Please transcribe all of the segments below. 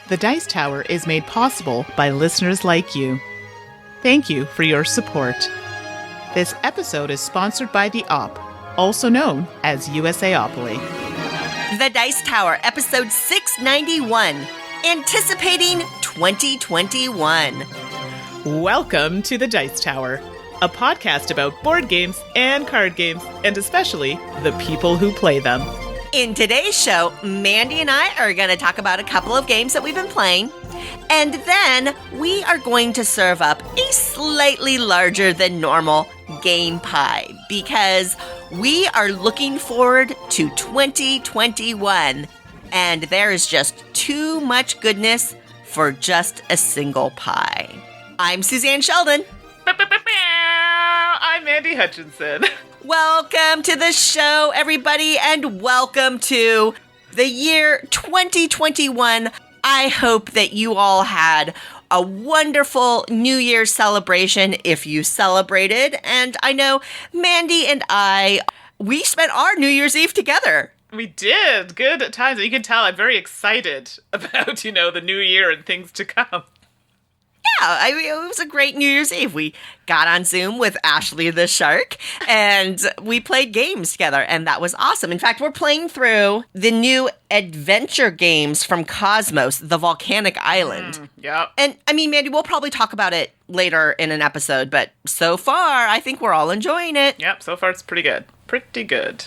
The Dice Tower is made possible by listeners like you. Thank you for your support. This episode is sponsored by The Op, also known as USAopoly. The Dice Tower, episode 691, Anticipating 2021. Welcome to The Dice Tower, a podcast about board games and card games, and especially the people who play them. In today's show, Mandy and I are going to talk about a couple of games that we've been playing, and then we are going to serve up a slightly larger than normal game pie, because we are looking forward to 2021, and there is just too much goodness for just a single pie. I'm Suzanne Sheldon. I'm Mandy Hutchinson. Welcome to the show, everybody, and welcome to the year 2021. I hope that you all had a wonderful New Year's celebration if you celebrated. And I know Mandy and we spent our New Year's Eve together. We did. Good times. You can tell I'm very excited about, the new year and things to come. Yeah, it was a great New Year's Eve. We got on Zoom with Ashley the Shark, and we played games together, and that was awesome. In fact, we're playing through the new adventure games from Cosmos, the Volcanic Island. Yep. And, Mandy, we'll probably talk about it later in an episode, but so far, I think we're all enjoying it. Yep, so far it's pretty good. Pretty good.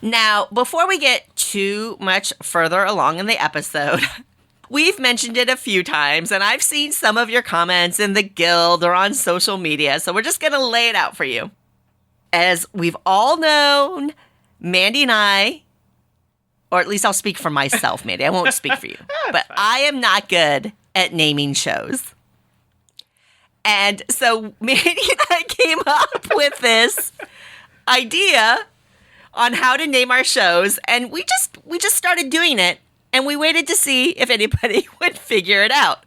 Now, before we get too much further along in the episode, we've mentioned it a few times, and I've seen some of your comments in the guild or on social media, so we're just going to lay it out for you. As we've all known, Mandy and I, or at least I'll speak for myself, Mandy, I won't speak for you, but fine. I am not good at naming shows. And so Mandy and I came up with this idea on how to name our shows, and we just started doing it. And we waited to see if anybody would figure it out.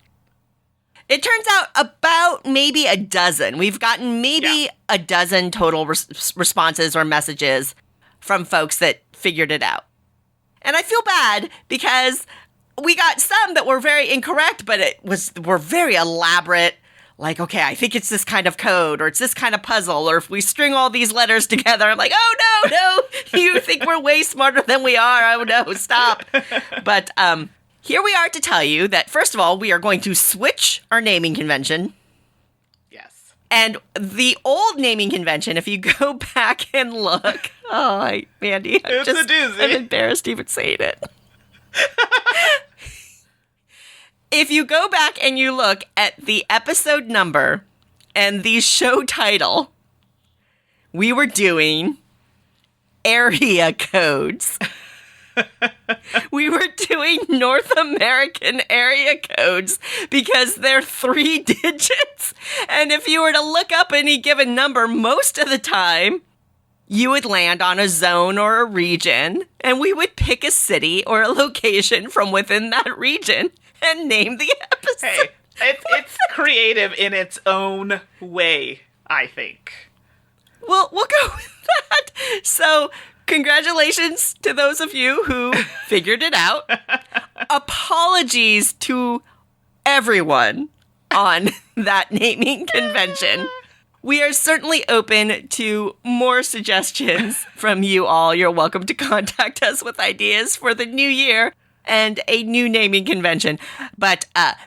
It turns out about maybe a dozen. We've gotten maybe a dozen total responses or messages from folks that figured it out. And I feel bad because we got some that were very incorrect, but were very elaborate. Like, okay, I think it's this kind of code, or it's this kind of puzzle, or if we string all these letters together, I'm like, oh, no, you think we're way smarter than we are. Oh, no, stop. But here we are to tell you that, first of all, we are going to switch our naming convention. Yes. And the old naming convention, if you go back and look, Mandy, It's a doozy. I'm embarrassed even saying it. If you go back and you look at the episode number and the show title, we were doing area codes. We were doing North American area codes because they're 3 digits. And if you were to look up any given number, most of the time, you would land on a zone or a region, and we would pick a city or a location from within that region and name the episode. Hey, it's creative in its own way, I think. We'll go with that. So, congratulations to those of you who figured it out. Apologies to everyone on that naming convention. We are certainly open to more suggestions from you all. You're welcome to contact us with ideas for the new year and a new naming convention. But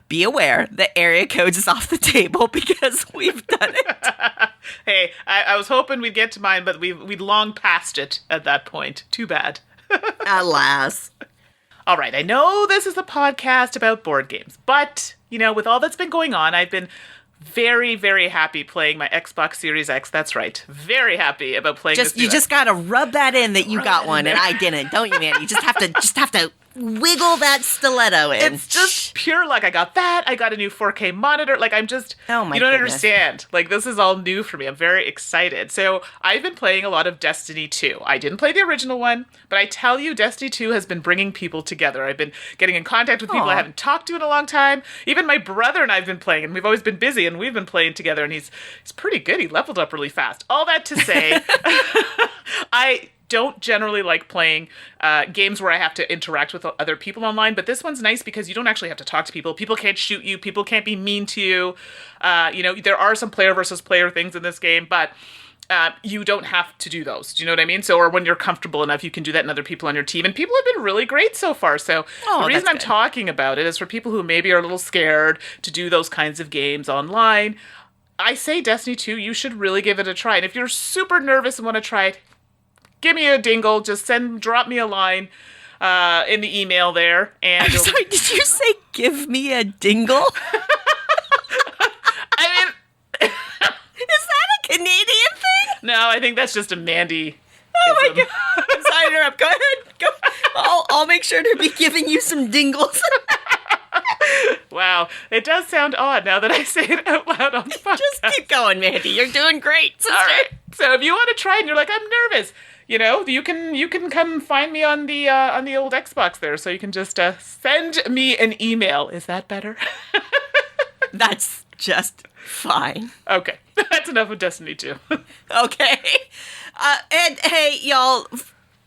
be aware, the area codes is off the table because we've done it. Hey, I was hoping we'd get to mine, but we'd long passed it at that point. Too bad. Alas. All right, I know this is a podcast about board games, but, with all that's been going on, I've been very, very happy playing my Xbox Series X. That's right. Very happy about playing this. You just gotta rub that in that you got one and I didn't, don't you, man? You just have to wiggle that stiletto in. It's just pure luck. I got that. I got a new 4K monitor. Like, I'm just, oh my you don't goodness. understand. Like, this is all new for me. I'm very excited. So I've been playing a lot of Destiny 2. I didn't play the original one, but I tell you, Destiny 2 has been bringing people together. I've been getting in contact with people I haven't talked to in a long time. Even my brother and I have been playing, and we've always been busy, and we've been playing together, and he's pretty good. He leveled up really fast. All that to say, I don't generally like playing games where I have to interact with other people online, but this one's nice because you don't actually have to talk to people. People can't shoot you. People can't be mean to you. There are some player versus player things in this game, but you don't have to do those. Do you know what I mean? So, or when you're comfortable enough, you can do that in other people on your team. And people have been really great so far. So the reason I'm talking about it is for people who maybe are a little scared to do those kinds of games online. I say Destiny 2, you should really give it a try. And if you're super nervous and want to try it, give me a dingle. Just drop me a line in the email there. And I'm sorry, did you say give me a dingle? I mean, is that a Canadian thing? No, I think that's just a Mandi. Oh my God. I'm sorry to interrupt. Go ahead. Go. I'll make sure to be giving you some dingles. Wow, it does sound odd now that I say it out loud on the podcast. Just keep going, Mandi. You're doing great, sister. All right. So if you want to try and you're like, I'm nervous, you can come find me on the old Xbox there. So you can just send me an email. Is that better? That's just fine. Okay, that's enough of Destiny 2. Okay. And hey, y'all,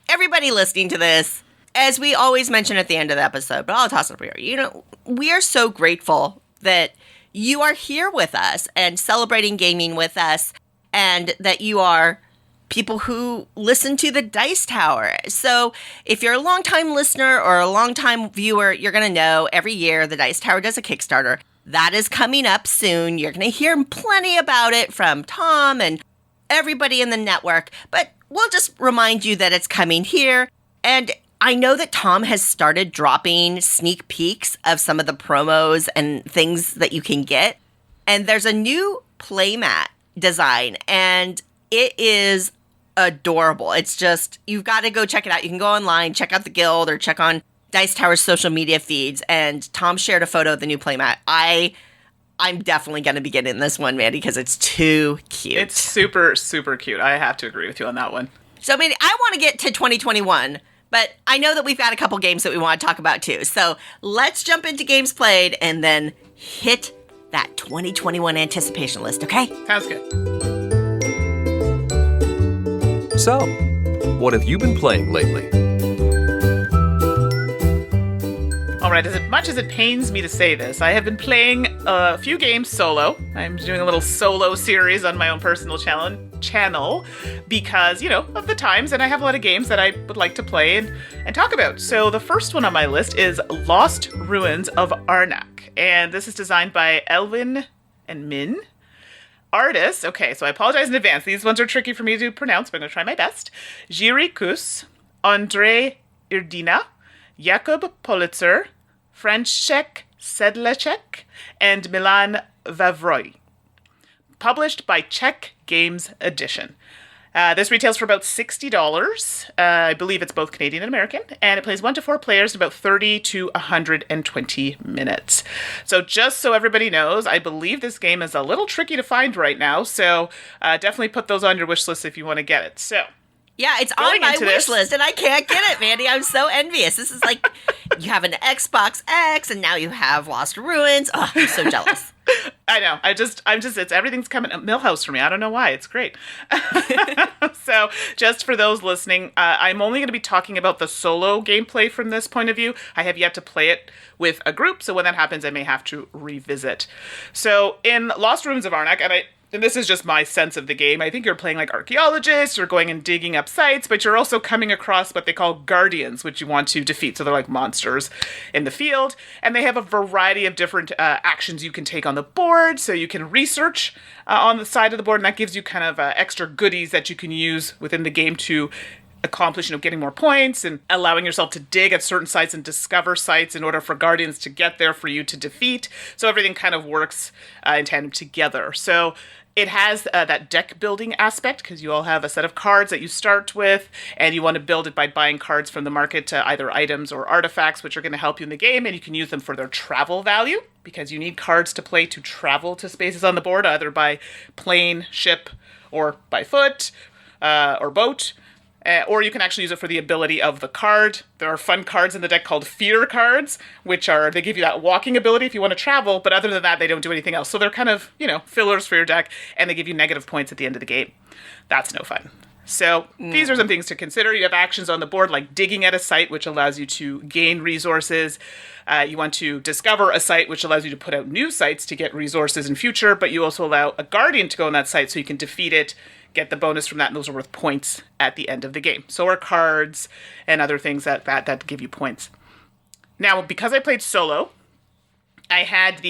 everybody listening to this, as we always mention at the end of the episode, but I'll toss it up here. We are so grateful that you are here with us and celebrating gaming with us, and that you are people who listen to the Dice Tower. So if you're a longtime listener or a longtime viewer, you're going to know every year the Dice Tower does a Kickstarter. That is coming up soon. You're going to hear plenty about it from Tom and everybody in the network, but we'll just remind you that it's coming here. And I know that Tom has started dropping sneak peeks of some of the promos and things that you can get. And there's a new playmat design, and it is adorable. It's just, you've got to go check it out. You can go online, check out the guild, or check on Dice Tower's social media feeds. And Tom shared a photo of the new playmat. I'm definitely going to be getting this one, Mandi, because it's too cute. It's super, super cute. I have to agree with you on that one. So, Mandi, I want to get to 2021, but I know that we've got a couple games that we want to talk about too. So let's jump into games played and then hit that 2021 anticipation list, okay? Sounds good. So, what have you been playing lately? All right, as much as it pains me to say this, I have been playing a few games solo. I'm doing a little solo series on my own personal channel because, of the times, and I have a lot of games that I would like to play and talk about. So the first one on my list is Lost Ruins of Arnak, and this is designed by Elvin and Min. Artists, okay, so I apologize in advance. These ones are tricky for me to pronounce, but I'm going to try my best. Jiří Kus, André Irdina, Jakub Politzer, Franciszek Sedlacek, and Milan Vavroy. Published by Czech Games Edition. This retails for about $60. I believe it's both Canadian and American, and it plays 1 to 4 players in about 30 to 120 minutes. So just so everybody knows, I believe this game is a little tricky to find right now, so definitely put those on your wish list if you want to get it. So, yeah, it's on my wish list, and I can't get it, Mandi. I'm so envious. This is like, you have an Xbox X, and now you have Lost Ruins. Oh, I'm so jealous. I know. It's everything's coming at Millhouse for me. I don't know why. It's great. So just for those listening, I'm only going to be talking about the solo gameplay from this point of view. I have yet to play it with a group, so when that happens, I may have to revisit. So in Lost Ruins of Arnak, and this is just my sense of the game, I think you're playing like archaeologists, you're going and digging up sites, but you're also coming across what they call guardians, which you want to defeat. So they're like monsters in the field, and they have a variety of different actions you can take on the board. So you can research on the side of the board, and that gives you kind of extra goodies that you can use within the game to accomplish, getting more points and allowing yourself to dig at certain sites and discover sites in order for guardians to get there for you to defeat. So everything kind of works in tandem together. So it has that deck building aspect because you all have a set of cards that you start with, and you want to build it by buying cards from the market, either items or artifacts, which are going to help you in the game, and you can use them for their travel value because you need cards to play to travel to spaces on the board, either by plane, ship, or by foot, or boat. Or you can actually use it for the ability of the card. There are fun cards in the deck called fear cards, they give you that walking ability if you want to travel, but other than that, they don't do anything else. So they're kind of, fillers for your deck, and they give you negative points at the end of the game. That's no fun. So these are some things to consider. You have actions on the board like digging at a site, which allows you to gain resources. You want to discover a site, which allows you to put out new sites to get resources in future, but you also allow a guardian to go on that site so you can defeat it, get the bonus from that, and those are worth points at the end of the game. So are cards and other things that give you points. Now, because I played solo, I had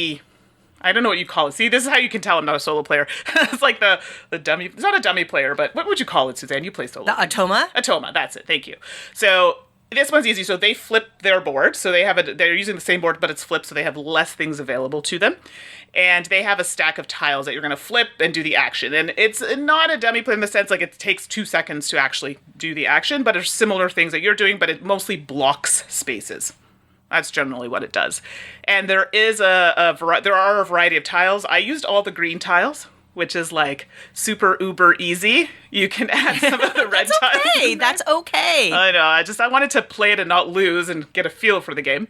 I don't know what you call it. See, this is how you can tell I'm not a solo player. It's like the dummy. It's not a dummy player, but what would you call it, Suzanne? You play solo. The Atoma? Atoma, that's it. Thank you. So this one's easy. So they flip their board. So they're using the same board, but it's flipped, so they have less things available to them. And they have a stack of tiles that you're going to flip and do the action. And it's not a dummy play in the sense like it takes 2 seconds to actually do the action, but it's similar things that you're doing, but it mostly blocks spaces. That's generally what it does. And there is there are a variety of tiles. I used all the green tiles, which is like super uber easy. You can add some of the red tiles. Okay, that's okay. I know. I wanted to play it and not lose and get a feel for the game.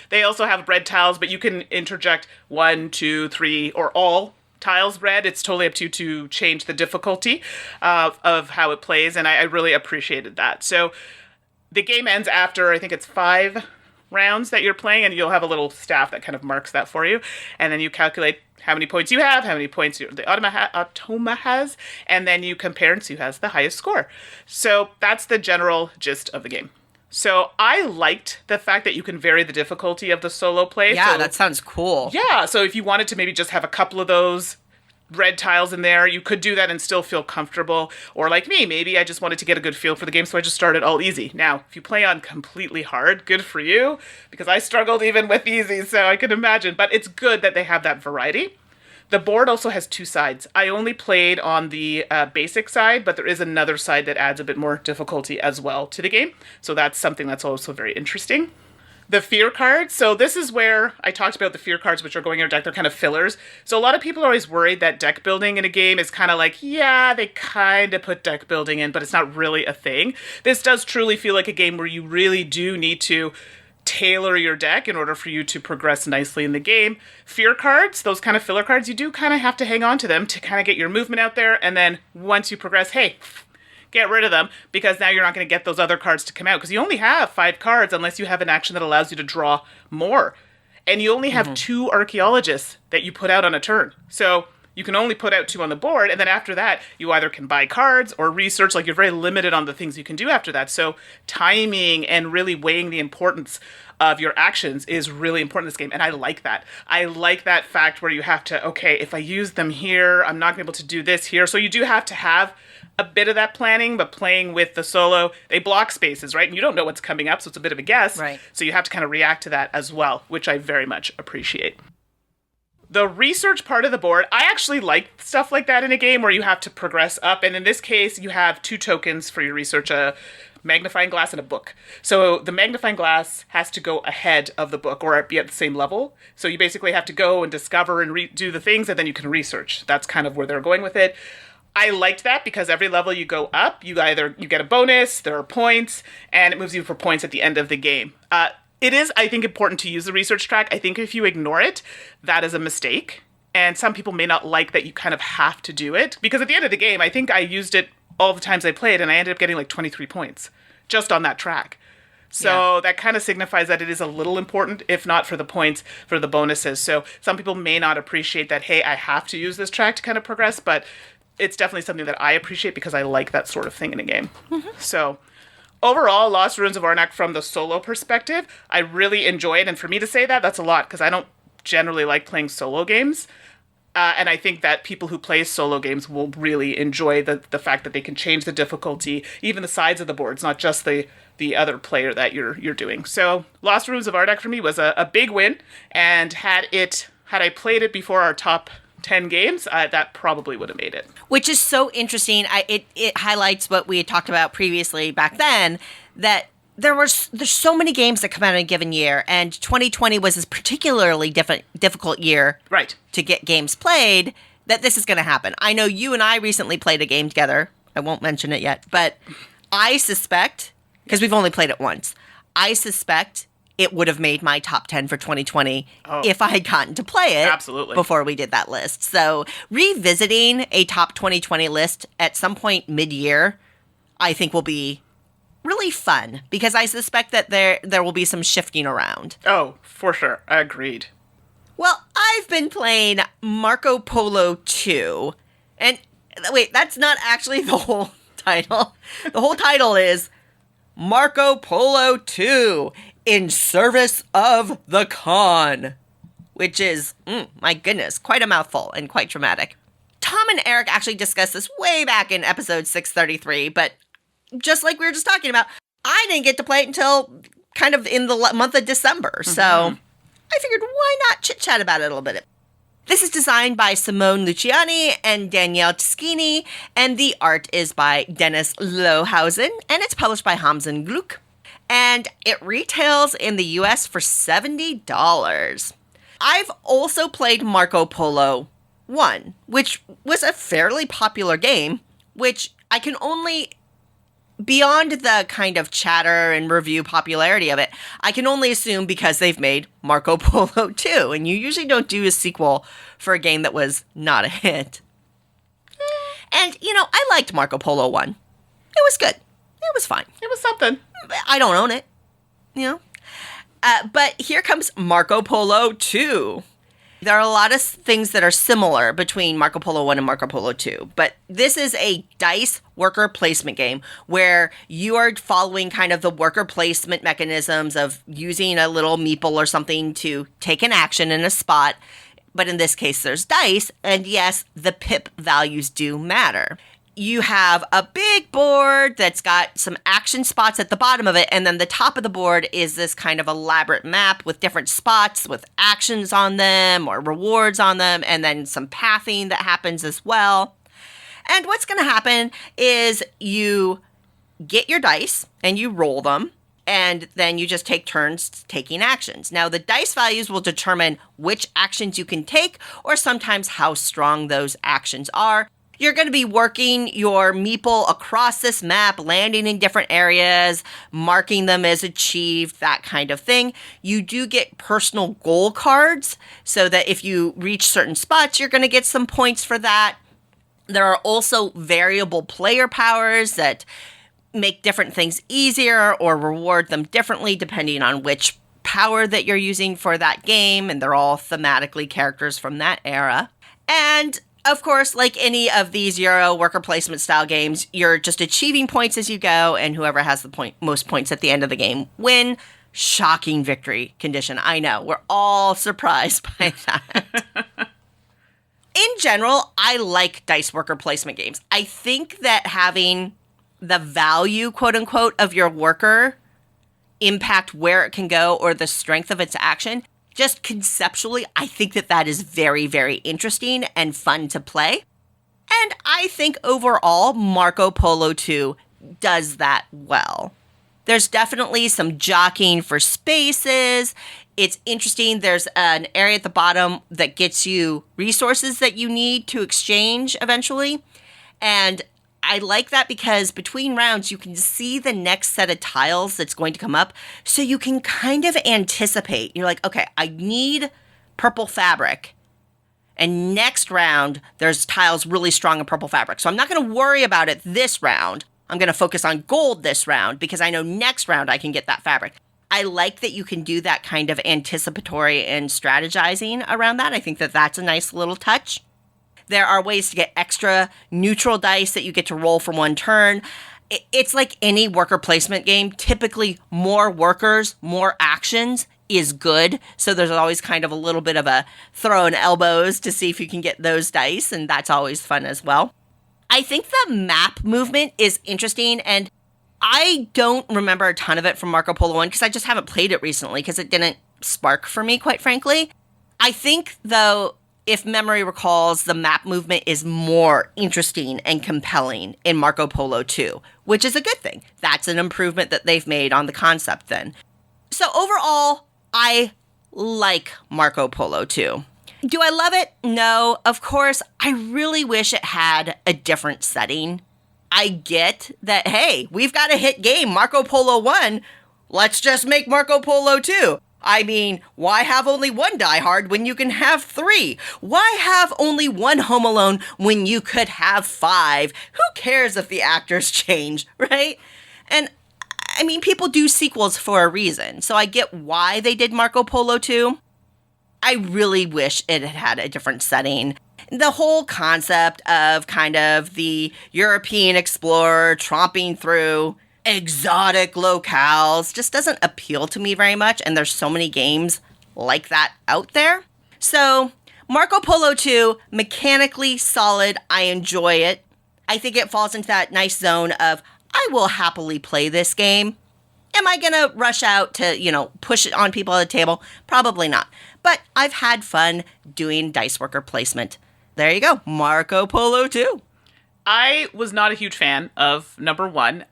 They also have red tiles, but you can interject 1, 2, 3, or all tiles red. It's totally up to you to change the difficulty of how it plays, and I really appreciated that. So the game ends after, I think it's 5 rounds that you're playing, and you'll have a little staff that kind of marks that for you, and then you calculate how many points you have, how many points the Atoma has, and then you compare and see who has the highest score. So that's the general gist of the game. So I liked the fact that you can vary the difficulty of the solo play. Yeah, so, that sounds cool. Yeah, so if you wanted to maybe just have a couple of those red tiles in there, you could do that and still feel comfortable. Or like me, maybe I just wanted to get a good feel for the game, so I just started all easy. Now, if you play on completely hard, good for you, because I struggled even with easy, so I can imagine. But it's good that they have that variety. The board also has 2 sides. I only played on the basic side, but there is another side that adds a bit more difficulty as well to the game. So that's something that's also very interesting. The fear cards. So this is where I talked about the fear cards, which are going in your deck. They're kind of fillers. So a lot of people are always worried that deck building in a game is kind of like, yeah, they kind of put deck building in, but it's not really a thing. This does truly feel like a game where you really do need to tailor your deck in order for you to progress nicely in the game. Fear cards, those kind of filler cards, you do kind of have to hang on to them to kind of get your movement out there. And then once you progress, hey, get rid of them, because now you're not going to get those other cards to come out, because you only have 5 cards unless you have an action that allows you to draw more. And you only have 2 archaeologists that you put out on a turn. So you can only put out 2 on the board, and then after that, you either can buy cards or research. Like, you're very limited on the things you can do after that. So timing and really weighing the importance of your actions is really important in this game, and I like that. I like that fact where you have to, okay, if I use them here, I'm not going to be able to do this here. So you do have to have a bit of that planning, but playing with the solo, they block spaces, right? And you don't know what's coming up, so it's a bit of a guess. Right. So you have to kind of react to that as well, which I very much appreciate. The research part of the board, I actually like stuff like that in a game where you have to progress up. And in this case, you have 2 tokens for your research, a magnifying glass and a book. So the magnifying glass has to go ahead of the book or be at the same level. So you basically have to go and discover and do the things, and then you can research. That's kind of where they're going with it. I liked that because every level you go up, you get a bonus, there are points, and it moves you for points at the end of the game. It is, I think, important to use the research track. I think if you ignore it, that is a mistake. And some people may not like that you kind of have to do it. Because at the end of the game, I think I used it all the times I played, and I ended up getting like 23 points just on that track. So that kind of signifies that it is a little important, if not for the points, for the bonuses. So some people may not appreciate that, hey, I have to use this track to kind of progress, but it's definitely something that I appreciate because I like that sort of thing in a game. Mm-hmm. So overall, Lost Ruins of Arnak, from the solo perspective, I really enjoy it. And for me to say that, that's a lot, because I don't generally like playing solo games. And I think that people who play solo games will really enjoy the fact that they can change the difficulty, even the sides of the boards, not just the other player that you're doing. So Lost Ruins of Arnak for me was a big win. And had I played it before our top 10 games, that probably would have made it. Which is so interesting. It highlights what we had talked about previously back then, that there's so many games that come out in a given year, and 2020 was a particularly difficult year, right, to get games played, that this is going to happen. I know you and I recently played a game together. I won't mention it yet, but I suspect, because we've only played it once, I suspect it would have made my top 10 for 2020 if I had gotten to play it. Absolutely. Before we did that list. So revisiting a top 2020 list at some point mid-year I think will be really fun because I suspect that there will be some shifting around. Oh, for sure. Agreed. Well, I've been playing Marco Polo II. And wait, that's not actually the whole title. The whole title is Marco Polo II in Service of the Khan, which is, my goodness, quite a mouthful and quite dramatic. Tom and Eric actually discussed this way back in episode 633, but just like we were just talking about, I didn't get to play it until kind of in the month of December. So I figured, why not chit-chat about it a little bit? This is designed by Simone Luciani and Danielle Tischini, and the art is by Dennis Lohausen, and it's published by Hamzen Gluck. And it retails in the US for $70. I've also played Marco Polo I, which was a fairly popular game, which I can only, beyond the kind of chatter and review popularity of it, I can only assume because they've made Marco Polo II, and you usually don't do a sequel for a game that was not a hit. And, I liked Marco Polo I. It was good. It was fine. It was something. I don't own it, but here comes Marco Polo II. There are a lot of things that are similar between Marco Polo I and Marco Polo II, but this is a dice worker placement game where you are following kind of the worker placement mechanisms of using a little meeple or something to take an action in a spot, but in this case there's dice, and yes, the pip values do matter. You have a big board that's got some action spots at the bottom of it, and then the top of the board is this kind of elaborate map with different spots with actions on them or rewards on them, and then some pathing that happens as well. And what's going to happen is you get your dice and you roll them, and then you just take turns taking actions. Now, the dice values will determine which actions you can take, or sometimes how strong those actions are. You're going to be working your meeple across this map, landing in different areas, marking them as achieved, that kind of thing. You do get personal goal cards so that if you reach certain spots, you're going to get some points for that. There are also variable player powers that make different things easier or reward them differently depending on which power that you're using for that game, and they're all thematically characters from that era. And of course, like any of these Euro worker placement style games, you're just achieving points as you go, and whoever has the most points at the end of the game win. Shocking victory condition. I know, we're all surprised by that. In general, I like dice worker placement games. I think that having the value, quote unquote, of your worker impact where it can go or the strength of its action, just conceptually, I think that is very, very interesting and fun to play. And I think overall, Marco Polo II does that well. There's definitely some jockeying for spaces. It's interesting. There's an area at the bottom that gets you resources that you need to exchange eventually. And I like that because between rounds, you can see the next set of tiles that's going to come up. So you can kind of anticipate. You're like, okay, I need purple fabric. And next round, there's tiles really strong in purple fabric. So I'm not going to worry about it this round. I'm going to focus on gold this round because I know next round I can get that fabric. I like that you can do that kind of anticipatory and strategizing around that. I think that's a nice little touch. There are ways to get extra neutral dice that you get to roll for one turn. It's like any worker placement game. Typically, more workers, more actions is good. So there's always kind of a little bit of a throwing elbows to see if you can get those dice, and that's always fun as well. I think the map movement is interesting, and I don't remember a ton of it from Marco Polo 1 because I just haven't played it recently because it didn't spark for me, quite frankly. I think, though, if memory recalls, the map movement is more interesting and compelling in Marco Polo 2, which is a good thing. That's an improvement that they've made on the concept then. So overall, I like Marco Polo 2. Do I love it? No, of course. I really wish it had a different setting. I get that, hey, we've got a hit game, Marco Polo 1. Let's just make Marco Polo 2. I mean, why have only one Die Hard when you can have 3? Why have only one Home Alone when you could have 5? Who cares if the actors change, right? And I mean, people do sequels for a reason, so I get why they did Marco Polo 2. I really wish it had had a different setting. The whole concept of kind of the European explorer tromping through exotic locales just doesn't appeal to me very much, and there's so many games like that out there. So Marco Polo 2, mechanically solid. I enjoy it. I think it falls into that nice zone of, I will happily play this game. Am I going to rush out to, push it on people at the table? Probably not. But I've had fun doing dice worker placement. There you go. Marco Polo 2. I was not a huge fan of number 1.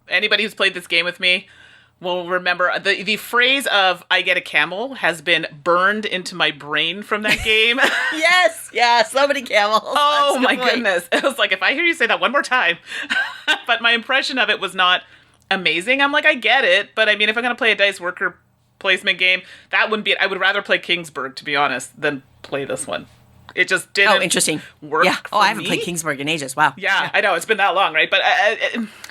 Anybody who's played this game with me will remember the phrase of "I get a camel" has been burned into my brain from that game. Yes, yeah, so many camels. Oh my goodness. It was like, if I hear you say that one more time. But my impression of it was not amazing. I'm like, I get it, but I mean, if I'm going to play a dice worker placement game, that wouldn't be it. I would rather play Kingsburg, to be honest, than play this one. It just didn't work. Yeah. For I haven't me. played Kingsburg in ages. Wow. Yeah, I know. It's been that long, right? But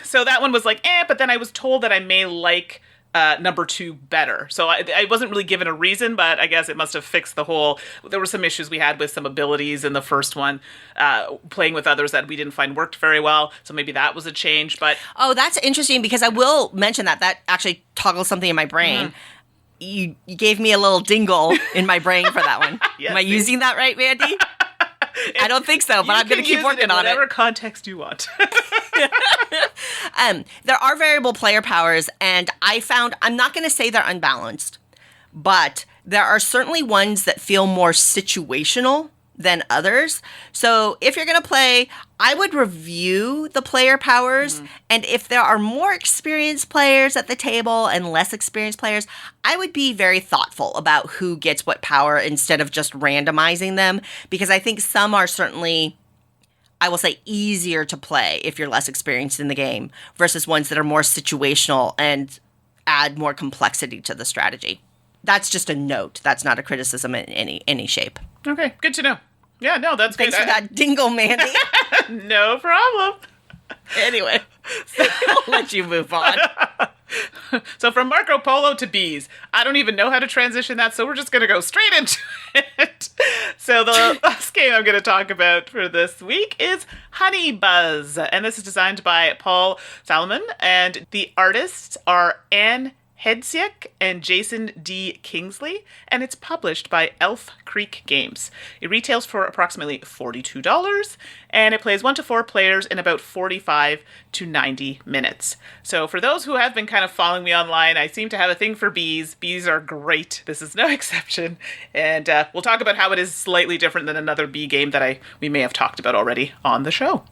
so that one was like, but then I was told that I may like number 2 better. So I wasn't really given a reason, but I guess it must have fixed the whole, there were some issues we had with some abilities in the first one, playing with others that we didn't find worked very well. So maybe that was a change, but. Oh, that's interesting, because I will mention that actually toggles something in my brain. Mm. You gave me a little dingle in my brain for that one. Yes, am I using that right, Mandy? I don't think so, but I'm going to keep working on it. Whatever context you want. There are variable player powers, and I found, I'm not going to say they're unbalanced, but there are certainly ones that feel more situational than others. So if you're going to play, I would review the player powers. And if there are more experienced players at the table and less experienced players, I would be very thoughtful about who gets what power instead of just randomizing them. Because I think some are certainly, I will say, easier to play if you're less experienced in the game versus ones that are more situational and add more complexity to the strategy. That's just a note. That's not a criticism in any shape. Okay, good to know. Yeah, no, that's Thanks for that dingle, Mandy. No problem. Anyway, I'll let you move on. So from Marco Polo to bees, I don't even know how to transition that, so we're just going to go straight into it. So the last game I'm going to talk about for this week is Honey Buzz, and this is designed by Paul Salomon, and the artists are Anne Hedsiek and Jason D. Kingsley, and it's published by Elf Creek Games. It retails for approximately $42, and it plays 1 to 4 players in about 45 to 90 minutes. So for those who have been kind of following me online, I seem to have a thing for bees. Bees are great. This is no exception. And we'll talk about how it is slightly different than another bee game that we may have talked about already on the show.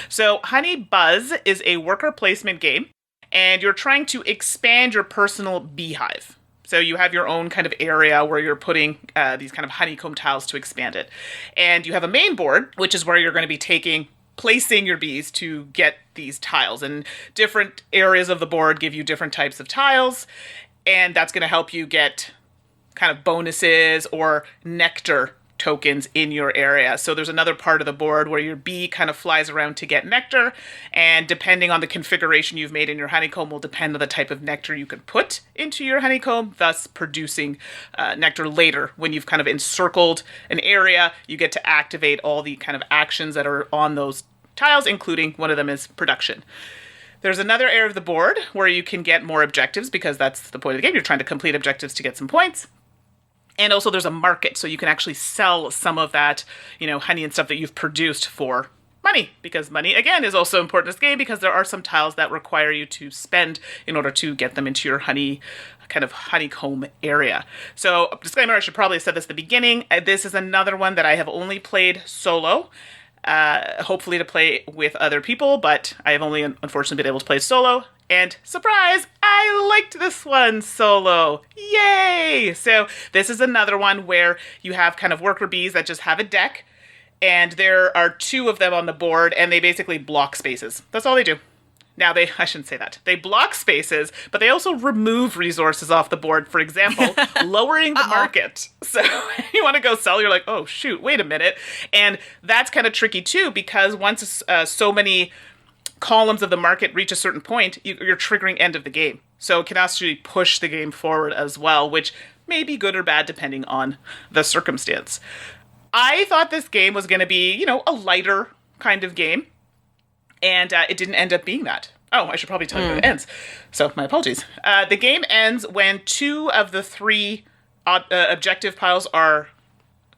So Honey Buzz is a worker placement game, and you're trying to expand your personal beehive. So you have your own kind of area where you're putting these kind of honeycomb tiles to expand it. And you have a main board, which is where you're going to be placing your bees to get these tiles. And different areas of the board give you different types of tiles. And that's going to help you get kind of bonuses or nectar tokens in your area. So there's another part of the board where your bee kind of flies around to get nectar, and depending on the configuration you've made in your honeycomb will depend on the type of nectar you can put into your honeycomb, thus producing nectar later. When you've kind of encircled an area, you get to activate all the kind of actions that are on those tiles, including one of them is production. There's another area of the board where you can get more objectives, because that's the point of the game. You're trying to complete objectives to get some points. And also there's a market, so you can actually sell some of that, honey and stuff that you've produced for money, because money, again, is also important in this game, because there are some tiles that require you to spend in order to get them into your honeycomb area. So, disclaimer, I should probably have said this at the beginning. This is another one that I have only played solo, hopefully to play with other people, but I have only unfortunately been able to play solo. And surprise, I liked this one solo. Yay! So this is another one where you have kind of worker bees that just have a deck, and there are 2 of them on the board, and they basically block spaces. That's all they do. Now, I shouldn't say that. They block spaces, but they also remove resources off the board. For example, lowering the market. So you want to go sell, you're like, oh, shoot, wait a minute. And that's kind of tricky, too, because once so many columns of the market reach a certain point, you're triggering end of the game. So it can actually push the game forward as well, which may be good or bad depending on the circumstance. I thought this game was going to be, a lighter kind of game. And it didn't end up being that. Oh, I should probably tell you how it ends. So my apologies. The game ends when 2 of the 3 objective piles are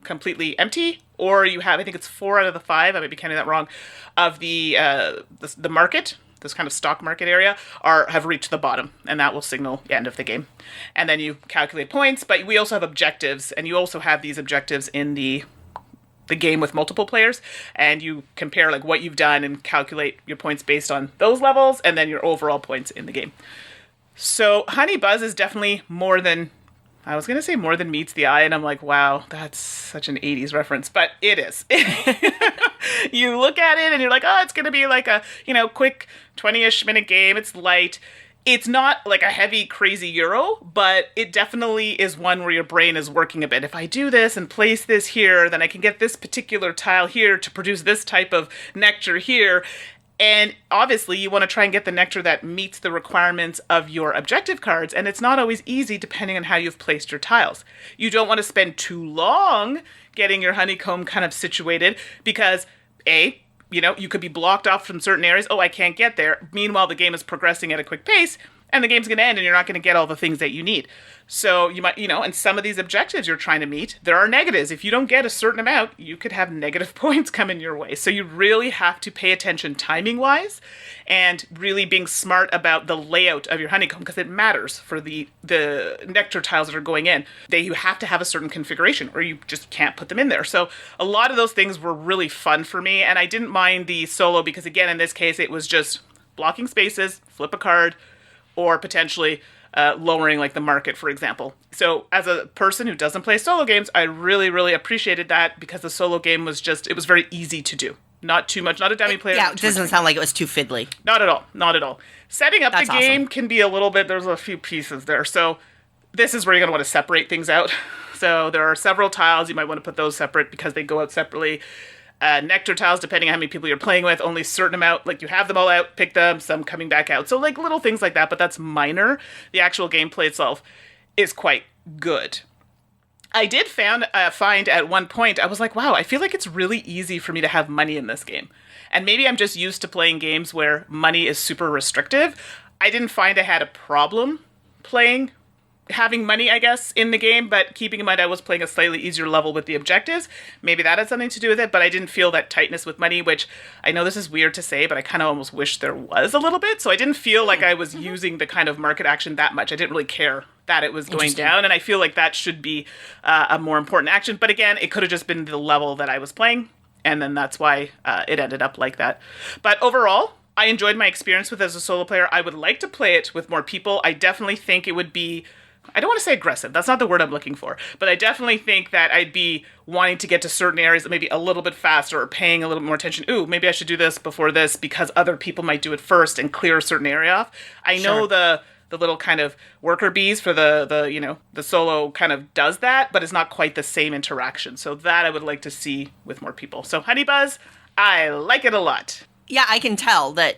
completely empty, or you have, I think it's 4 out of the 5, I might be counting that wrong, of the market, this kind of stock market area, have reached the bottom, and that will signal the end of the game. And then you calculate points, but we also have objectives, and you also have these objectives in the game with multiple players, and you compare like what you've done and calculate your points based on those levels and then your overall points in the game. So Honey Buzz is definitely more than meets the eye, and I'm like, wow, that's such an 80s reference, but it is. You look at it and you're like, oh, it's going to be like a, quick 20-ish minute game. It's light. It's not like a heavy, crazy Euro, but it definitely is one where your brain is working a bit. If I do this and place this here, then I can get this particular tile here to produce this type of nectar here. And obviously, you want to try and get the nectar that meets the requirements of your objective cards, and it's not always easy depending on how you've placed your tiles. You don't want to spend too long getting your honeycomb kind of situated because, you could be blocked off from certain areas. Oh, I can't get there. Meanwhile, the game is progressing at a quick pace, and the game's going to end, and you're not going to get all the things that you need. So you might, and some of these objectives you're trying to meet, there are negatives. If you don't get a certain amount, you could have negative points coming your way. So you really have to pay attention timing-wise and really being smart about the layout of your honeycomb, because it matters for the nectar tiles that are going in. You have to have a certain configuration or you just can't put them in there. So a lot of those things were really fun for me, and I didn't mind the solo because, again, in this case, it was just blocking spaces, flip a card, or potentially lowering like the market, for example. So as a person who doesn't play solo games, I really, really appreciated that because the solo game was it was very easy to do. Not too much, not a dummy player. Yeah, it doesn't sound like it was too fiddly. Not at all, not at all. Setting up the game can be a little bit, there's a few pieces there. So this is where you're going to want to separate things out. So there are several tiles, you might want to put those separate because they go out separately. Nectar tiles, depending on how many people you're playing with, only a certain amount, like you have them all out, pick them, some coming back out. So like little things like that, but that's minor. The actual gameplay itself is quite good. I did find at one point, I was like, wow, I feel like it's really easy for me to have money in this game. And maybe I'm just used to playing games where money is super restrictive. I didn't find I had a problem having money, I guess, in the game, but keeping in mind I was playing a slightly easier level with the objectives. Maybe that had something to do with it, but I didn't feel that tightness with money, which I know this is weird to say, but I kind of almost wish there was a little bit. So I didn't feel like I was using the kind of market action that much. I didn't really care that it was going down, and I feel like that should be a more important action. But again, it could have just been the level that I was playing, and then that's why it ended up like that. But overall, I enjoyed my experience with it as a solo player. I would like to play it with more people. I definitely think it would be, I don't want to say aggressive. That's not the word I'm looking for. But I definitely think that I'd be wanting to get to certain areas maybe a little bit faster or paying a little bit more attention. Ooh, maybe I should do this before this because other people might do it first and clear a certain area off. I know the little kind of worker bees for the solo kind of does that, but it's not quite the same interaction. So that I would like to see with more people. So Honey Buzz, I like it a lot. Yeah, I can tell that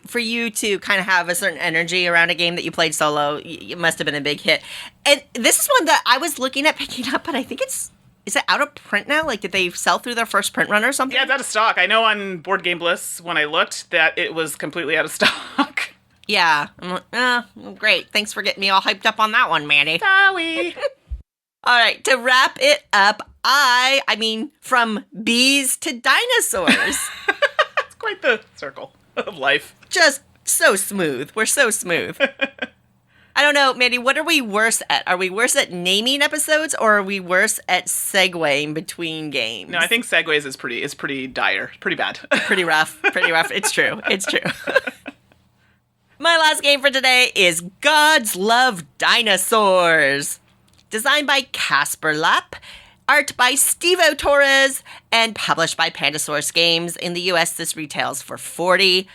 for you to kind of have a certain energy around a game that you played solo, it must have been a big hit. And this is one that I was looking at picking up, but I think is it out of print now? Like, did they sell through their first print run or something? Yeah, it's out of stock. I know on Board Game Bliss, when I looked, that it was completely out of stock. Yeah. Great. Thanks for getting me all hyped up on that one, Mandy. Sorry. All right, to wrap it up, I mean, from bees to dinosaurs. It's quite the circle of life. Just so smooth. We're so smooth. I don't know, Mandy, what are we worse at? Are we worse at naming episodes, or are we worse at segueing between games? No, I think segues is pretty dire. Pretty bad. Pretty rough. It's true. My last game for today is Gods Love Dinosaurs. Designed by Casper Lapp, art by Stevo Torres, and published by Pandasaurus Games. In the US, this retails for $40.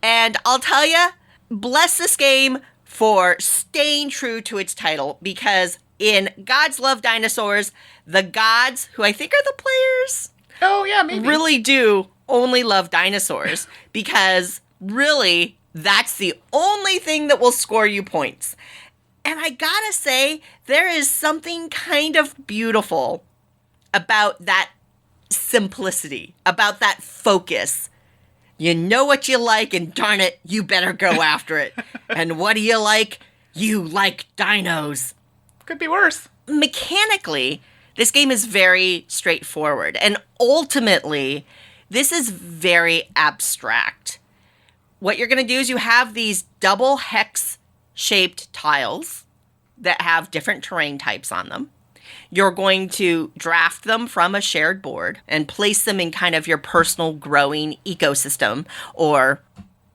And I'll tell you, bless this game for staying true to its title, because in Gods Love Dinosaurs, the gods, who I think are the players, Oh, yeah, maybe. really do only love dinosaurs, because really, that's the only thing that will score you points. And I gotta say, there is something kind of beautiful about that simplicity, about that focus. You know what you like, and darn it, you better go after it. And what do you like? You like dinos. Could be worse. Mechanically, this game is very straightforward. And ultimately, this is very abstract. What you're going to do is you have these double hex-shaped tiles that have different terrain types on them. You're going to draft them from a shared board and place them in kind of your personal growing ecosystem or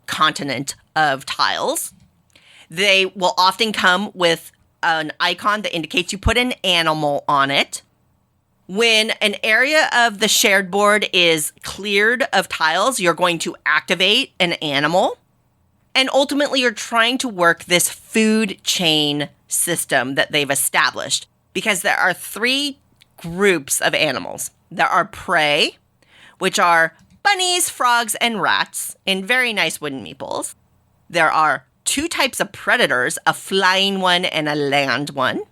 continent of tiles. They will often come with an icon that indicates you put an animal on it. When an area of the shared board is cleared of tiles, you're going to activate an animal. And ultimately, you're trying to work this food chain system that they've established, because there are 3 groups of animals. There are prey, which are bunnies, frogs, and rats in very nice wooden meeples. There are 2 types of predators, a flying one and a land one.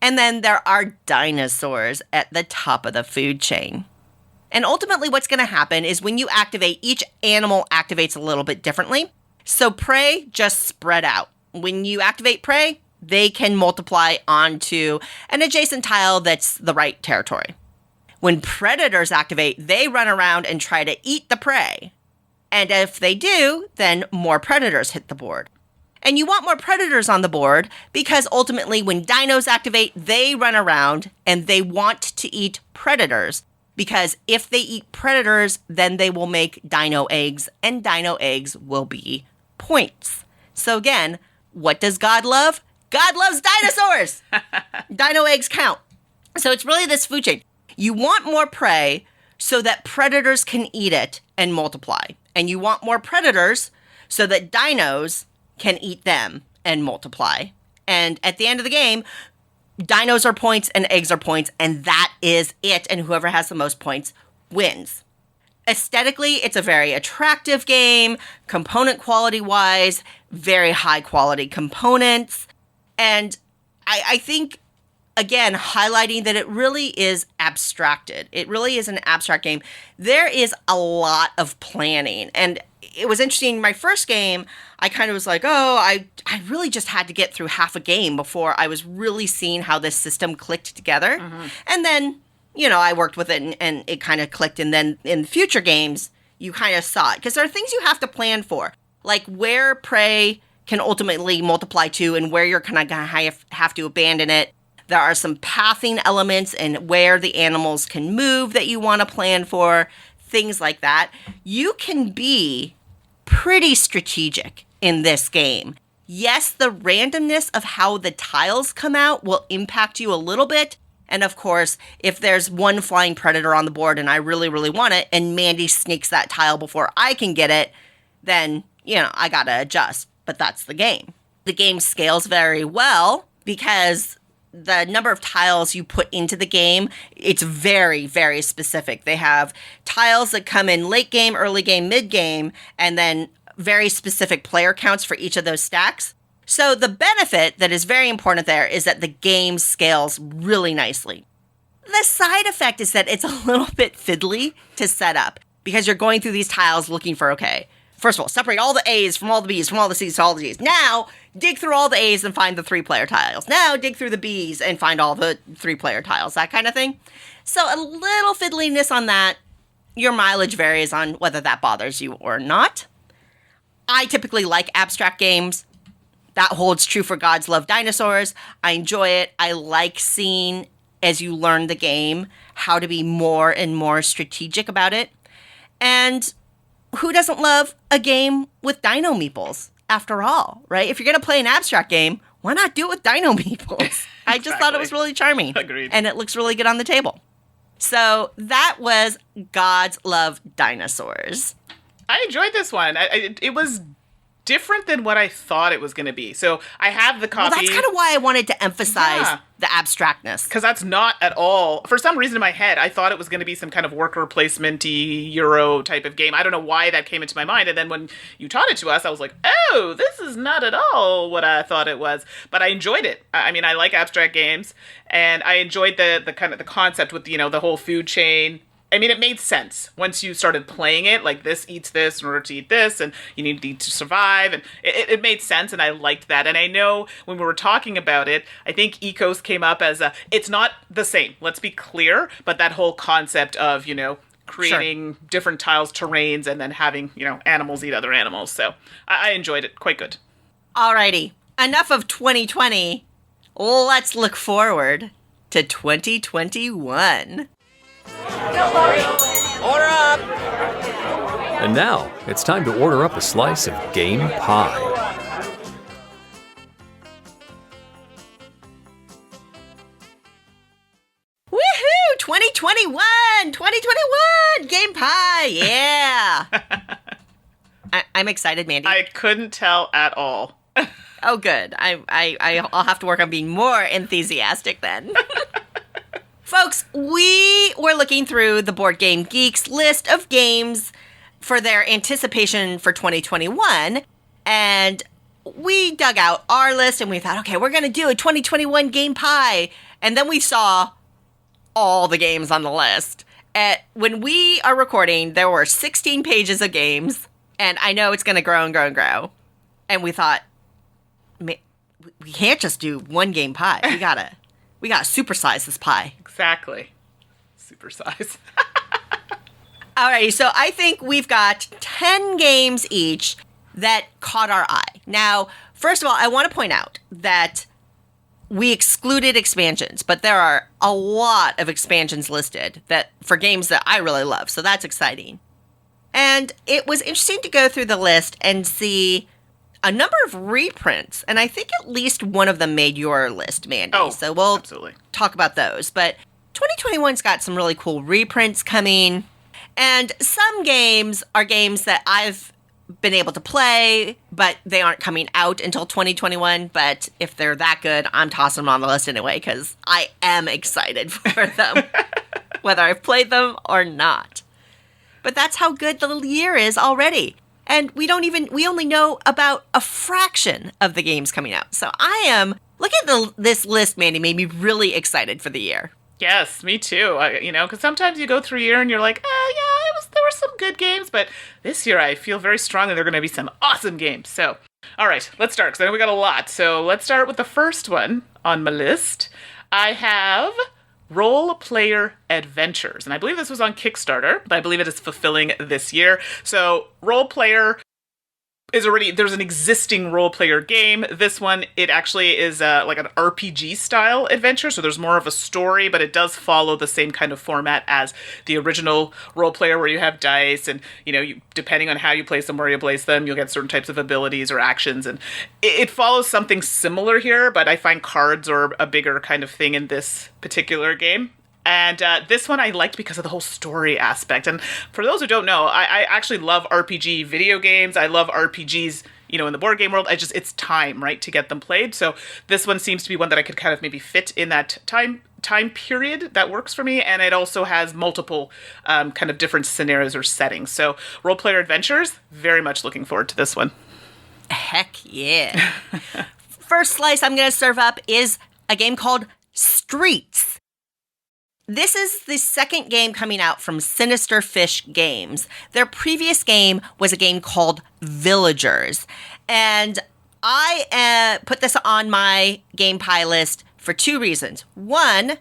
And then there are dinosaurs at the top of the food chain. And ultimately, what's going to happen is when you activate, each animal activates a little bit differently. So prey just spread out. When you activate prey, they can multiply onto an adjacent tile that's the right territory. When predators activate, they run around and try to eat the prey. And if they do, then more predators hit the board. And you want more predators on the board because ultimately when dinos activate, they run around and they want to eat predators. Because if they eat predators, then they will make dino eggs, and dino eggs will be points. So again, what does God love? God loves dinosaurs! Dino eggs count. So it's really this food chain. You want more prey so that predators can eat it and multiply. And you want more predators so that dinos can eat them and multiply. And at the end of the game, dinos are points and eggs are points, and that is it. And whoever has the most points wins. Aesthetically, it's a very attractive game. Component quality-wise, very high-quality components. And I think, again, highlighting that it really is abstracted. It really is an abstract game. There is a lot of planning. And it was interesting. My first game, I kind of was like, I really just had to get through half a game before I was really seeing how this system clicked together. Mm-hmm. And then, I worked with it and it kind of clicked. And then in future games, you kind of saw it. Because there are things you have to plan for. Like where prey can ultimately multiply to and where you're kind of going to have to abandon it. There are some pathing elements and where the animals can move that you want to plan for, things like that. You can be pretty strategic in this game. Yes, the randomness of how the tiles come out will impact you a little bit. And of course, if there's one flying predator on the board and I really, really want it, and Mandi sneaks that tile before I can get it, then, I got to adjust. But that's the game. The game scales very well because the number of tiles you put into the game, it's very, very specific. They have tiles that come in late game, early game, mid game, and then very specific player counts for each of those stacks. So the benefit that is very important there is that the game scales really nicely. The side effect is that it's a little bit fiddly to set up because you're going through these tiles looking for, okay, first of all, separate all the A's from all the B's, from all the C's to all the G's. Now, dig through all the A's and find the 3-player tiles. Now, dig through the B's and find all the 3-player tiles, that kind of thing. So a little fiddliness on that. Your mileage varies on whether that bothers you or not. I typically like abstract games. That holds true for Gods Love Dinosaurs. I enjoy it. I like seeing, as you learn the game, how to be more and more strategic about it. And who doesn't love a game with dino meeples, after all, right? If you're going to play an abstract game, why not do it with dino meeples? I just thought it was really charming. Agreed. And it looks really good on the table. So that was Gods Love Dinosaurs. I enjoyed this one. It was different than what I thought it was going to be. So I have the copy. Well, that's kind of why I wanted to emphasize the abstractness. Because that's not at all, for some reason in my head, I thought it was going to be some kind of worker placement-y Euro type of game. I don't know why that came into my mind. And then when you taught it to us, I was like, oh, this is not at all what I thought it was. But I enjoyed it. I mean, I like abstract games. And I enjoyed the kind of the concept with, the whole food chain. I mean, it made sense once you started playing it, like this eats this in order to eat this, and you need to eat to survive, and it made sense, and I liked that. And I know when we were talking about it, I think Ecos came up as it's not the same, let's be clear, but that whole concept of, creating different tiles, terrains, and then having, animals eat other animals. So I enjoyed it. Quite good. Alrighty, enough of 2020. Let's look forward to 2021. Order up! And now, it's time to order up a slice of Game Pie. Woohoo! 2021! 2021! Game Pie! Yeah! I'm excited, Mandy. I couldn't tell at all. Oh, good. I'll have to work on being more enthusiastic then. Folks, we were looking through the Board Game Geeks list of games for their anticipation for 2021, and we dug out our list and we thought, okay, we're going to do a 2021 Game Pie. And then we saw all the games on the list. When we are recording, there were 16 pages of games, and I know it's going to grow and grow and grow. And we thought, we can't just do one Game Pie. We gotta supersize this pie. Exactly. Supersize. Alrighty, so I think we've got 10 games each that caught our eye. Now, first of all, I want to point out that we excluded expansions, but there are a lot of expansions listed that for games that I really love, so that's exciting. And it was interesting to go through the list and see a number of reprints, and I think at least one of them made your list, Mandy. Oh, so we'll absolutely talk about those. But 2021's got some really cool reprints coming, and some games are games that I've been able to play, but they aren't coming out until 2021. But if they're that good, I'm tossing them on the list anyway, because I am excited for them, whether I've played them or not. But that's how good the year is already. And we only know about a fraction of the games coming out. So I am, looking at this list, Mandy, made me really excited for the year. Yes, me too. Because sometimes you go through a year and you're like, yeah, there were some good games, but this year I feel very strongly there are going to be some awesome games. So, all right, let's start, because I know we got a lot. So let's start with the first one on my list. I have Role Player Adventures, and I believe this was on Kickstarter, but I believe it is fulfilling this year. So Role Player is there's an existing role player game. This one, it actually is like an RPG style adventure, so there's more of a story, but it does follow the same kind of format as the original role player, where you have dice, and depending on how you place them, where you place them, you'll get certain types of abilities or actions, and it follows something similar here, but I find cards are a bigger kind of thing in this particular game. And this one I liked because of the whole story aspect. And for those who don't know, I actually love RPG video games. I love RPGs, in the board game world. It's time, right, to get them played. So this one seems to be one that I could kind of maybe fit in that time period that works for me. And it also has multiple kind of different scenarios or settings. So Role Player Adventures, very much looking forward to this one. Heck yeah. First slice I'm going to serve up is a game called Streets. This is the second game coming out from Sinister Fish Games. Their previous game was a game called Villagers. And I put this on my Game Pie list for two reasons. One,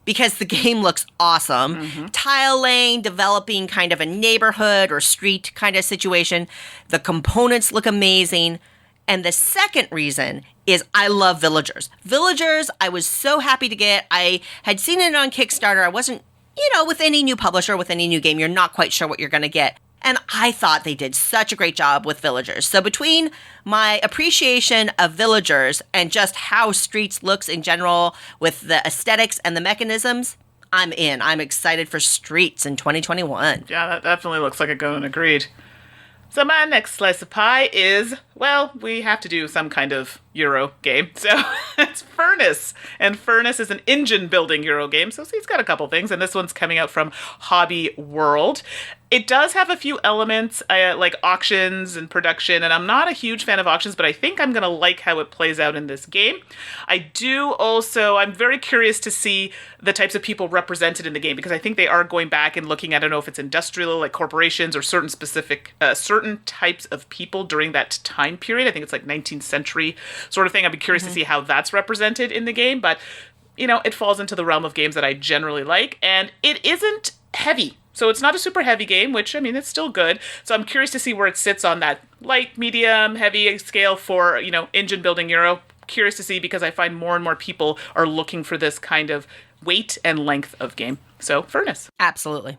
because the game looks awesome. Mm-hmm. Tile laying, developing kind of a neighborhood or street kind of situation. The components look amazing. And the second reason is I love Villagers. Villagers, I was so happy to get. I had seen it on Kickstarter. I wasn't, with any new publisher, with any new game, you're not quite sure what you're going to get. And I thought they did such a great job with Villagers. So between my appreciation of Villagers and just how Streets looks in general with the aesthetics and the mechanisms, I'm in. I'm excited for Streets in 2021. Yeah, that definitely looks like a go, and agreed. So my next slice of pie is, well, we have to do some kind of Euro game. So it's Furnace. And Furnace is an engine building Euro game. So he's got a couple things. And this one's coming out from Hobby World. It does have a few elements like auctions and production. And I'm not a huge fan of auctions, but I think I'm going to like how it plays out in this game. I'm very curious to see the types of people represented in the game, because I think they are going back and looking, I don't know if it's industrial, like corporations, or certain specific, certain types of people during that time period. I think it's like 19th century sort of thing. I'd be curious to see how that's represented in the game, but it falls into the realm of games that I generally like, and it isn't heavy. So it's not a super heavy game, which, it's still good. So I'm curious to see where it sits on that light, medium, heavy scale for, engine building Euro. Curious to see, because I find more and more people are looking for this kind of weight and length of game. So Furnace. Absolutely.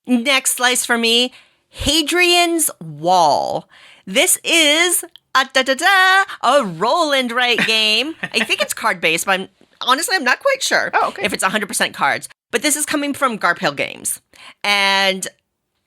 Next slice for me, Hadrian's Wall. This is a roll and write game. I think it's card-based, but I'm not quite sure if it's 100% cards. But this is coming from Garphill Games. And,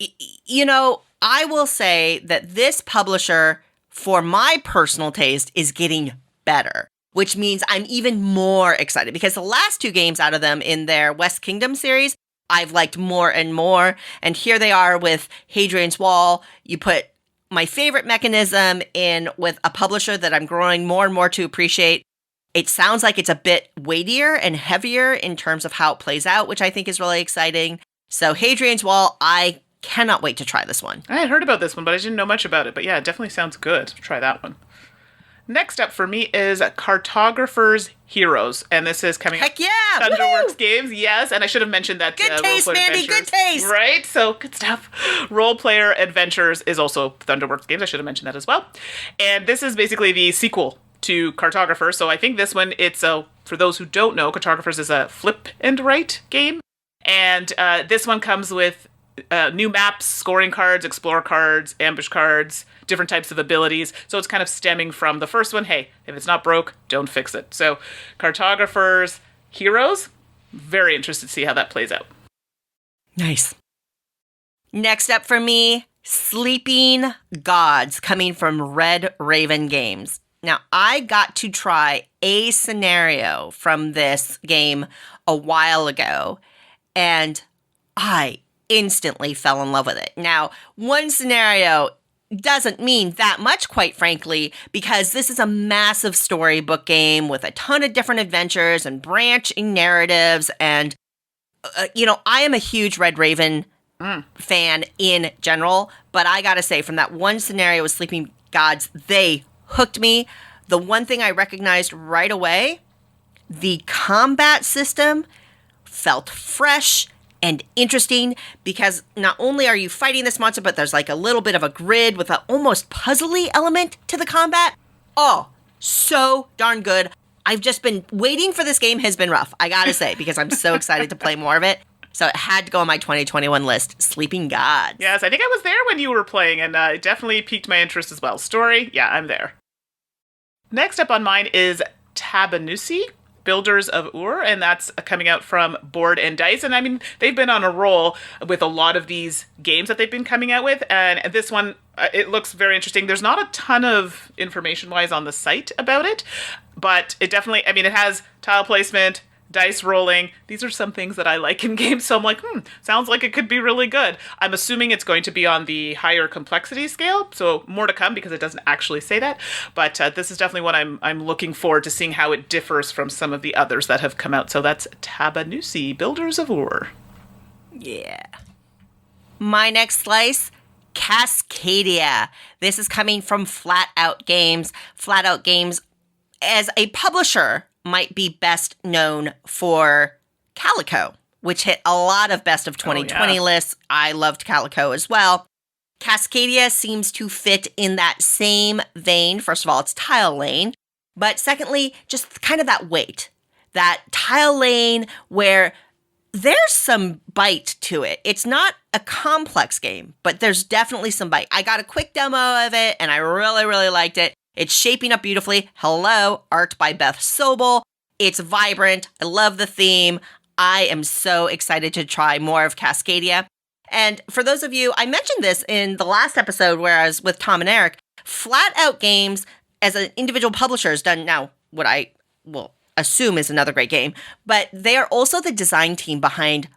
I will say that this publisher, for my personal taste, is getting better, which means I'm even more excited, because the last two games out of them in their West Kingdom series, I've liked more and more. And here they are with Hadrian's Wall. You put my favorite mechanism in with a publisher that I'm growing more and more to appreciate. It sounds like it's a bit weightier and heavier in terms of how it plays out, which I think is really exciting. So Hadrian's Wall, I cannot wait to try this one. I had heard about this one, but I didn't know much about it. But yeah, it definitely sounds good. Try that one. Next up for me is Cartographer's Heroes, and this is coming Heck yeah! Thunderworks Woo! Games, yes, and I should have mentioned that. Good taste, Mandy, good taste! Right? So, good stuff. Role Player Adventures is also Thunderworks Games, I should have mentioned that as well. And this is basically the sequel to Cartographer, so I think this one, for those who don't know, Cartographers is a flip and write game, and this one comes with new maps, scoring cards, explore cards, ambush cards, different types of abilities. So it's kind of stemming from the first one. Hey, if it's not broke, don't fix it. So Cartographer's Heroes, very interested to see how that plays out. Nice. Next up for me, Sleeping Gods, coming from Red Raven Games. Now, I got to try a scenario from this game a while ago, and I instantly fell in love with it. Now, one scenario doesn't mean that much, quite frankly, because this is a massive storybook game with a ton of different adventures and branching narratives. And, I am a huge Red Raven fan in general, but I gotta say, from that one scenario with Sleeping Gods, they hooked me. The one thing I recognized right away, the combat system felt fresh and interesting, because not only are you fighting this monster, but there's like a little bit of a grid with an almost puzzly element to the combat. Oh, so darn good. I've just been waiting for this game. Has been rough, I gotta say, because I'm so excited to play more of it. So it had to go on my 2021 list, Sleeping Gods. Yes, I think I was there when you were playing, and it definitely piqued my interest as well. Story, yeah, I'm there. Next up on mine is Tabanusi, Builders of Ur, and that's coming out from Board and Dice. And they've been on a roll with a lot of these games that they've been coming out with, and this one, it looks very interesting. There's not a ton of information-wise on the site about it, but it definitely, it has tile placement, dice rolling. These are some things that I like in games, so I'm like, sounds like it could be really good. I'm assuming it's going to be on the higher complexity scale, so more to come, because it doesn't actually say that. But this is definitely what I'm looking forward to seeing how it differs from some of the others that have come out. So that's Tabanusi, Builders of Ur. Yeah. My next slice, Cascadia. This is coming from Flat Out Games. Flat Out Games, as a publisher, might be best known for Calico, which hit a lot of best of 2020 lists. I loved Calico as well. Cascadia seems to fit in that same vein. First of all, it's tile lane. But secondly, just kind of that weight. That tile lane where there's some bite to it. It's not a complex game, but there's definitely some bite. I got a quick demo of it, and I really, really liked it. It's shaping up beautifully. Hello, art by Beth Sobel. It's vibrant. I love the theme. I am so excited to try more of Cascadia. And for those of you, I mentioned this in the last episode where I was with Tom and Eric, Flat Out Games as an individual publisher has done now what I will assume is another great game, but they are also the design team behind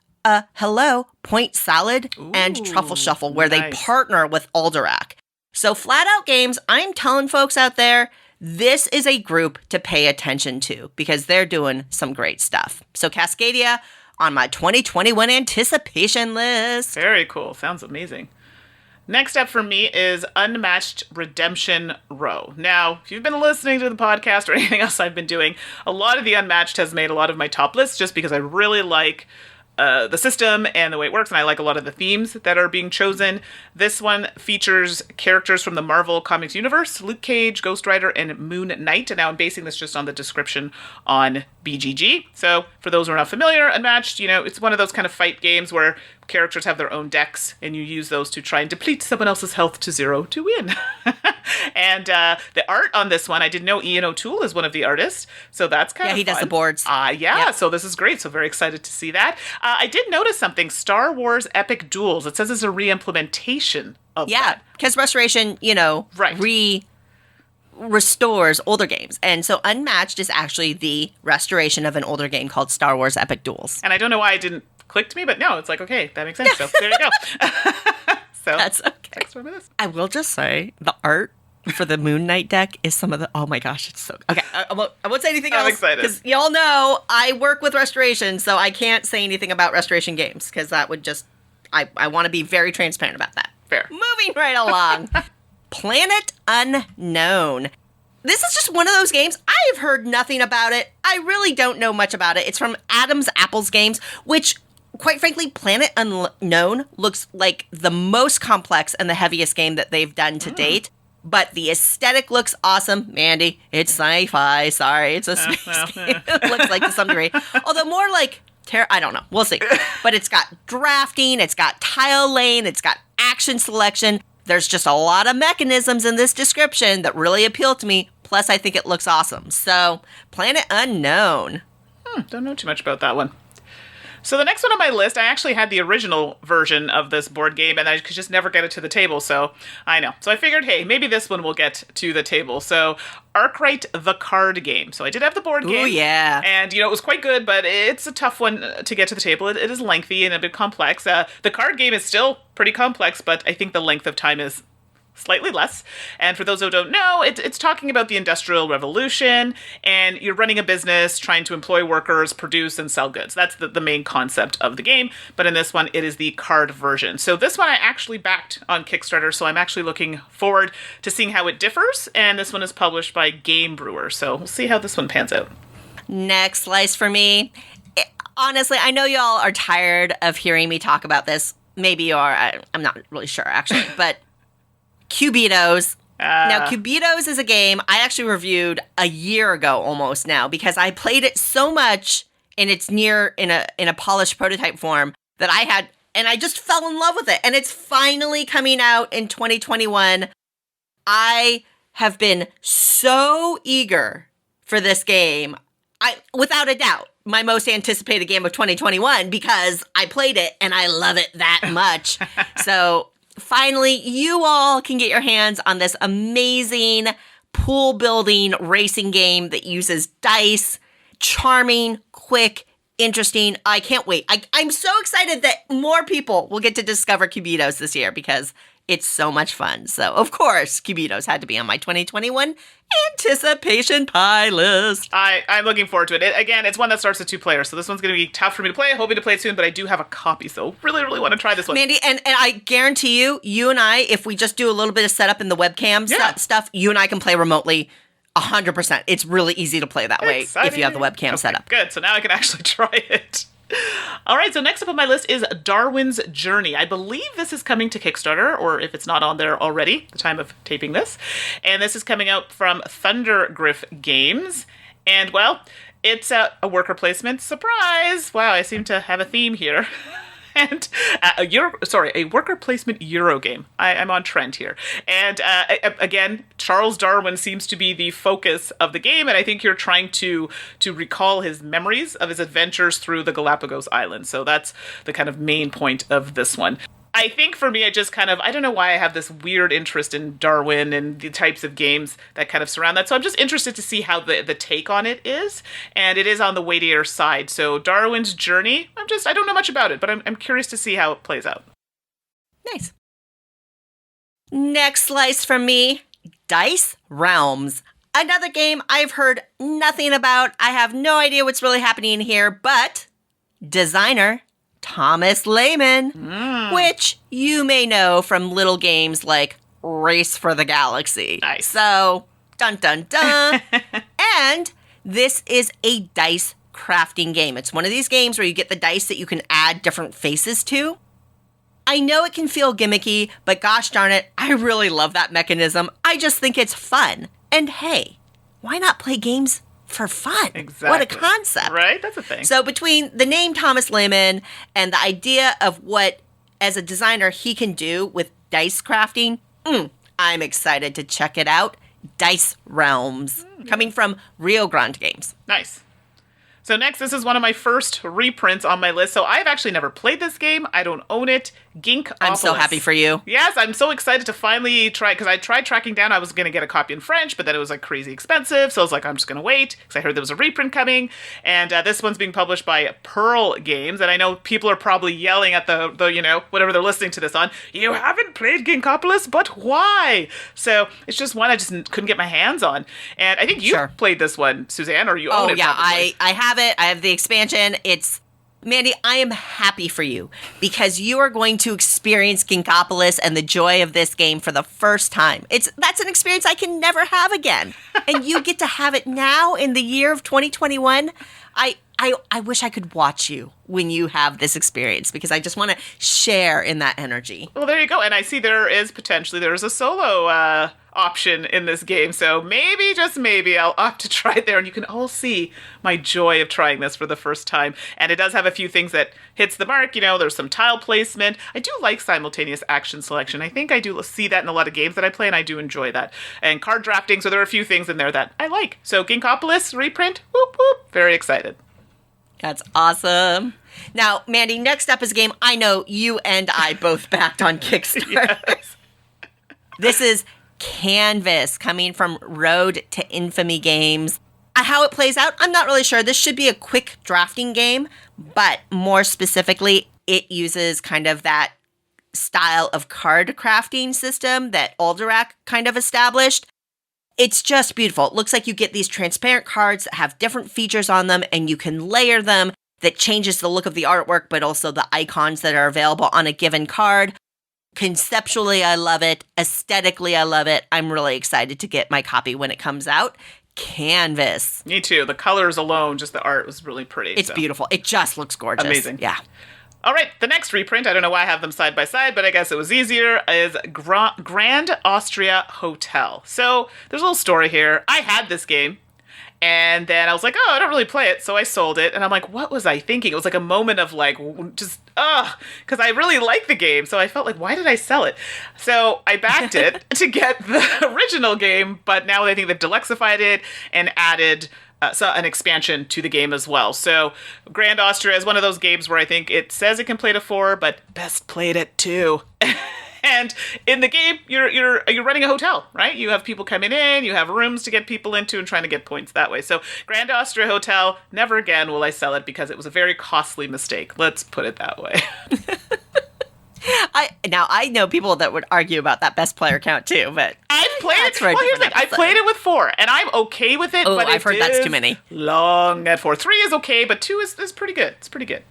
Point Salad and Truffle Shuffle, where they partner with Alderac. So Flat Out Games, I'm telling folks out there, this is a group to pay attention to because they're doing some great stuff. So Cascadia on my 2021 anticipation list. Very cool. Sounds amazing. Next up for me is Unmatched Redemption Row. Now, if you've been listening to the podcast or anything else I've been doing, a lot of the Unmatched has made a lot of my top lists just because I really like the system and the way it works, and I like a lot of the themes that are being chosen. This one features characters from the Marvel Comics universe, Luke Cage, Ghost Rider, and Moon Knight, and now I'm basing this just on the description on BGG. So, for those who are not familiar, Unmatched, it's one of those kind of fight games where characters have their own decks, and you use those to try and deplete someone else's health to 0 to win. And the art on this one, I didn't know Ian O'Toole is one of the artists, so that's kind of fun. Yeah, he does the boards. Yep. So this is great. So very excited to see that. I did notice something, Star Wars Epic Duels. It says it's a re-implementation of that. Yeah, because Restoration, restores older games. And so Unmatched is actually the restoration of an older game called Star Wars Epic Duels. And I don't know why it didn't click to me, but no, it's like, okay, that makes sense. So there you go. So that's okay. Thanks for this. I will just say the art for the Moon Knight deck is some of the, oh my gosh, it's so, okay. I won't say anything else. I'm excited. Because y'all know I work with Restoration, so I can't say anything about Restoration games because that would just, I want to be very transparent about that. Fair. Moving right along. Planet Unknown. This is just one of those games. I have heard nothing about it. I really don't know much about it. It's from Adam's Apples Games, which, quite frankly, Planet Unknown looks like the most complex and the heaviest game that they've done to date. But the aesthetic looks awesome. Mandy, it's sci-fi. Sorry, it's a space game. It looks like to some degree. Although more like, I don't know. We'll see. But it's got drafting. It's got tile laying. It's got action selection. There's just a lot of mechanisms in this description that really appeal to me. Plus, I think it looks awesome. So, Planet Unknown. Don't know too much about that one. So the next one on my list, I actually had the original version of this board game, and I could just never get it to the table, so I know. So I figured, hey, maybe this one will get to the table. So Arkwright the Card Game. So I did have the board game. Oh, yeah. And, it was quite good, but it's a tough one to get to the table. It is lengthy and a bit complex. The card game is still pretty complex, but I think the length of time is slightly less. And for those who don't know, it's talking about the Industrial Revolution, and you're running a business, trying to employ workers, produce, and sell goods. That's the main concept of the game. But in this one, it is the card version. So this one I actually backed on Kickstarter, so I'm actually looking forward to seeing how it differs. And this one is published by Game Brewer, so we'll see how this one pans out. Next slice for me. Honestly, I know y'all are tired of hearing me talk about this. Maybe you are. I'm not really sure, actually. But Cubitos. Now, Cubitos is a game I actually reviewed a year ago almost now because I played it so much and it's in a polished prototype form that I had, and I just fell in love with it. And it's finally coming out in 2021. I have been so eager for this game. Without a doubt, my most anticipated game of 2021 because I played it and I love it that much. So finally, you all can get your hands on this amazing pool building racing game that uses dice. Charming, quick, interesting. I can't wait. I'm so excited that more people will get to discover Cubitos this year because it's so much fun. So, of course, Cubitos had to be on my 2021 anticipation pie list. I'm looking forward to it. Again, it's one that starts with 2 players, so this one's going to be tough for me to play. Hoping to play it soon, but I do have a copy, so really, really want to try this one. Mandy, and I guarantee you and I, if we just do a little bit of setup in the webcam stuff, you and I can play remotely 100%. It's really easy to play that way if you have the webcam set up. Good, so now I can actually try it. All right, so next up on my list is Darwin's Journey. I believe this is coming to Kickstarter, or if it's not on there already, at the time of taping this. And this is coming out from Thundergriff Games. And, well, it's a worker placement surprise. Wow, I seem to have a theme here. And a worker placement Euro game. I'm on trend here. And again, Charles Darwin seems to be the focus of the game, and I think you're trying to recall his memories of his adventures through the Galapagos Islands. So that's the kind of main point of this one. I think for me, I don't know why I have this weird interest in Darwin and the types of games that kind of surround that. So I'm just interested to see how the take on it is. And it is on the weightier side. So Darwin's Journey, I don't know much about it, but I'm curious to see how it plays out. Nice. Next slice from me, Dice Realms. Another game I've heard nothing about. I have no idea what's really happening here, but designer Thomas Lehman, which you may know from little games like Race for the Galaxy. Nice. So, dun dun dun. And this is a dice crafting game. It's one of these games where you get the dice that you can add different faces to. I know it can feel gimmicky, but gosh darn it, I really love that mechanism. I just think it's fun. And hey, why not play games for fun? Exactly. What a concept. Right? That's a thing. So between the name Thomas Lehman and the idea of what, as a designer, he can do with dice crafting, I'm excited to check it out. Dice Realms, coming from Rio Grande Games. Nice. So next, this is one of my first reprints on my list. So I've actually never played this game. I don't own it. Ginkgopolis. I'm so happy for you. Yes, I'm so excited to finally try, because I tried tracking down, I was going to get a copy in French, but then it was like crazy expensive. So I was like, I'm just going to wait, because I heard there was a reprint coming. And this one's being published by Pearl Games. And I know people are probably yelling at the whatever they're listening to this on, you haven't played Ginkgopolis, but why? So it's just one I just couldn't get my hands on. And I think you played this one, Suzanne, or you own it. Oh, yeah, probably. I have it. I have the expansion. Mandi, I am happy for you because you are going to experience Ginkgopolis and the joy of this game for the first time. That's an experience I can never have again. And you get to have it now in the year of 2021. I wish I could watch you when you have this experience because I just want to share in that energy. Well, there you go. And I see there's a solo option in this game. So maybe, just maybe, I'll opt to try it there. And you can all see my joy of trying this for the first time. And it does have a few things that hits the mark. There's some tile placement. I do like simultaneous action selection. I think I do see that in a lot of games that I play, and I do enjoy that. And card drafting. So there are a few things in there that I like. So Ginkgopolis reprint. Whoop, whoop. Very excited. That's awesome. Now, Mandi, next up is a game I know you and I both backed on Kickstarter. Yes. This is Canvas, coming from Road to Infamy Games. How it plays out, I'm not really sure. This should be a quick drafting game, but more specifically, it uses kind of that style of card crafting system that Alderac kind of established. It's just beautiful. It looks like you get these transparent cards that have different features on them, and you can layer them that changes the look of the artwork, but also the icons that are available on a given card. Conceptually, I love it. Aesthetically, I love it. I'm really excited to get my copy when it comes out. Canvas. Me too. The colors alone, just the art was really pretty. It's beautiful. It just looks gorgeous. Amazing. Yeah. All right, the next reprint, I don't know why I have them side by side, but I guess it was easier, is Grand Austria Hotel. So there's a little story here. I had this game, and then I was like, oh, I don't really play it, so I sold it. And I'm like, what was I thinking? It was like a moment of like, just, because I really like the game. So I felt like, why did I sell it? So I backed it to get the original game, but now I think they've deluxified it and added an expansion to the game as well. So Grand Austria is one of those games where I think it says it can play to 4, but best played at 2. And in the game, you're running a hotel, right? You have people coming in, you have rooms to get people into, and trying to get points that way. So Grand Austria Hotel, never again will I sell it because it was a very costly mistake. Let's put it that way. I know people that would argue about that best player count too, but I've played it. Well, here's the thing. I played it with 4, and I'm okay with it. Oh, but I've heard that's too many. Long at 4. 3 is okay, but 2 is pretty good. It's pretty good.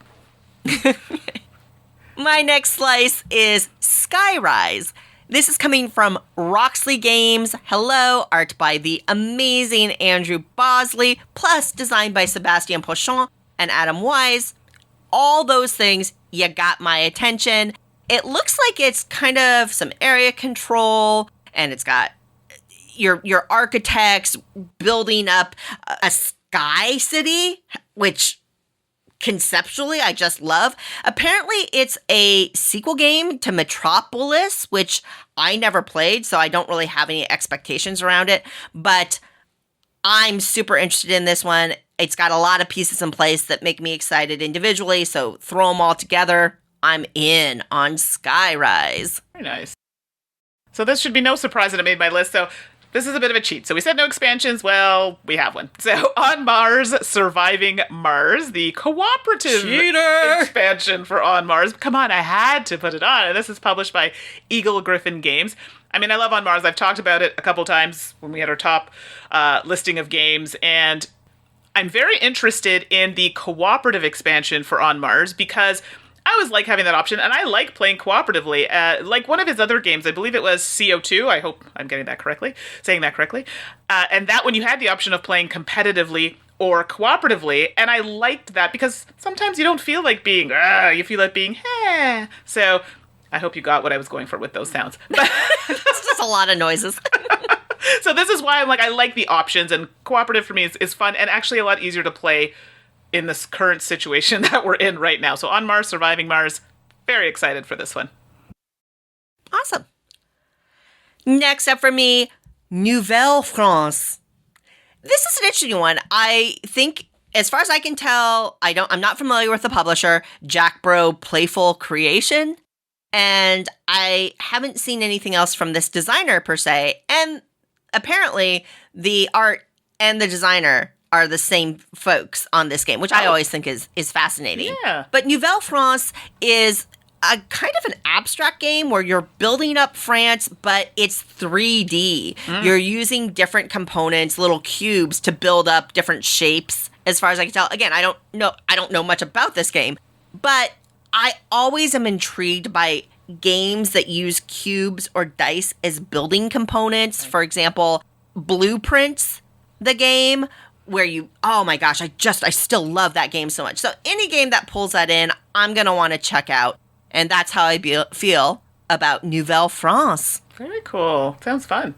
My next slice is Skyrise. This is coming from Roxley Games. Hello, art by the amazing Andrew Bosley, plus designed by Sebastien Pochon and Adam Wise. All those things, you got my attention. It looks like it's kind of some area control, and it's got your architects building up a sky city, which conceptually I just love. Apparently it's a sequel game to Metropolis, which I never played, so I don't really have any expectations around it, but I'm super interested in this one. It's got a lot of pieces in place that make me excited individually, so throw them all together. I'm in on Skyrise. Very nice. So this should be no surprise that it made my list. So this is a bit of a cheat. So we said no expansions. Well, we have one. So On Mars, Surviving Mars, the cooperative expansion for On Mars. Come on, I had to put it on. And this is published by Eagle Griffin Games. I mean, I love On Mars. I've talked about it a couple times when we had our top listing of games. And I'm very interested in the cooperative expansion for On Mars because I always like having that option, and I like playing cooperatively. Like one of his other games, I believe it was CO2. I hope I'm saying that correctly. And that when you had the option of playing competitively or cooperatively, and I liked that because sometimes you don't feel like being, you feel like being, eh. So I hope you got what I was going for with those sounds. It's just a lot of noises. So this is why I'm like, I like the options, and cooperative for me is fun and actually a lot easier to play in this current situation that we're in right now. So On Mars, Surviving Mars, very excited for this one. Awesome. Next up for me, Nouvelle France. This is an interesting one. I think, as far as I can tell, I'm not familiar with the publisher, Jack Bro Playful Creation, and I haven't seen anything else from this designer per se. And apparently, the art and the designer are the same folks on this game, which I always think is fascinating. Yeah. But Nouvelle France is a kind of an abstract game where you're building up France, but it's 3D. You're using different components, little cubes, to build up different shapes, as far as I can tell. Again, I don't know much about this game, but I always am intrigued by games that use cubes or dice as building components. For example, Blueprints, the game, where oh my gosh, I still love that game so much. So any game that pulls that in, I'm going to want to check out. And that's how I feel about Nouvelle France. Very cool. Sounds fun.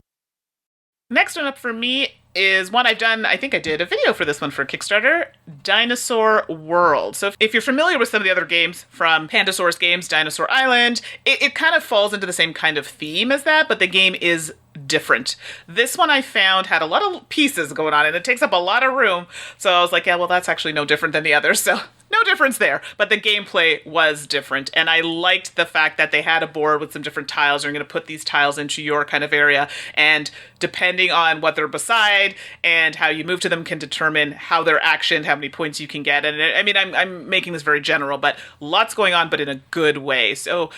Next one up for me is one I've done. I think I did a video for this one for Kickstarter, Dinosaur World. So if you're familiar with some of the other games from Pandasaurus Games, Dinosaur Island, it kind of falls into the same kind of theme as that, but the game is different. This one I found had a lot of pieces going on and it takes up a lot of room. So I was like, yeah, well, that's actually no different than the others. So no difference there. But the gameplay was different. And I liked the fact that they had a board with some different tiles. You're going to put these tiles into your kind of area. And depending on what they're beside and how you move to them can determine how they're actioned, how many points you can get. And I mean, I'm making this very general, but lots going on, but in a good way. So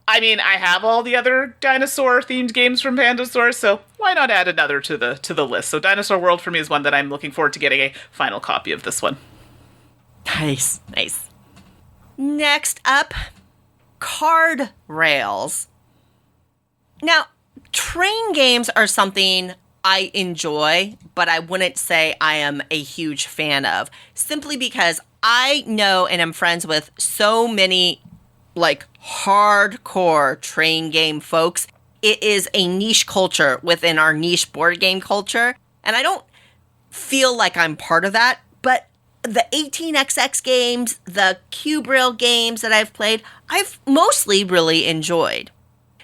I mean, I have all the other dinosaur-themed games from Pandasaur, so why not add another to the list? So Dinosaur World for me is one that I'm looking forward to getting a final copy of this one. Nice. Next up, Card Rails. Now, train games are something I enjoy, but I wouldn't say I am a huge fan of, simply because I know and am friends with so many like hardcore train game folks. It is a niche culture within our niche board game culture, and I don't feel like I'm part of that, but the 18xx games, the Cube Rail games that I've played, I've mostly really enjoyed.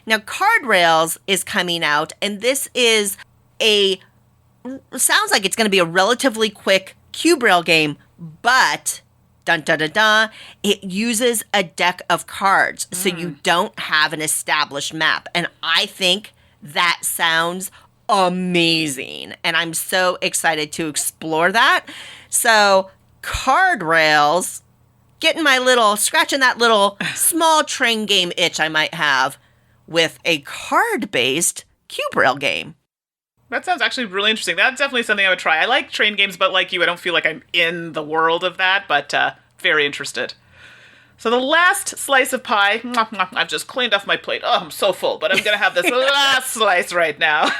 Now, Card Rails is coming out, and this is sounds like it's going to be a relatively quick Cube Rail game, but dun, dun, dun, dun, it uses a deck of cards, so you don't have an established map. And I think that sounds amazing. And I'm so excited to explore that. So Card Rails, scratching that little small train game itch I might have with a card-based Cube Rail game. That sounds actually really interesting. That's definitely something I would try. I like train games, but like you, I don't feel like I'm in the world of that, but very interested. So the last slice of pie, I've just cleaned off my plate. Oh, I'm so full, but I'm going to have this last slice right now.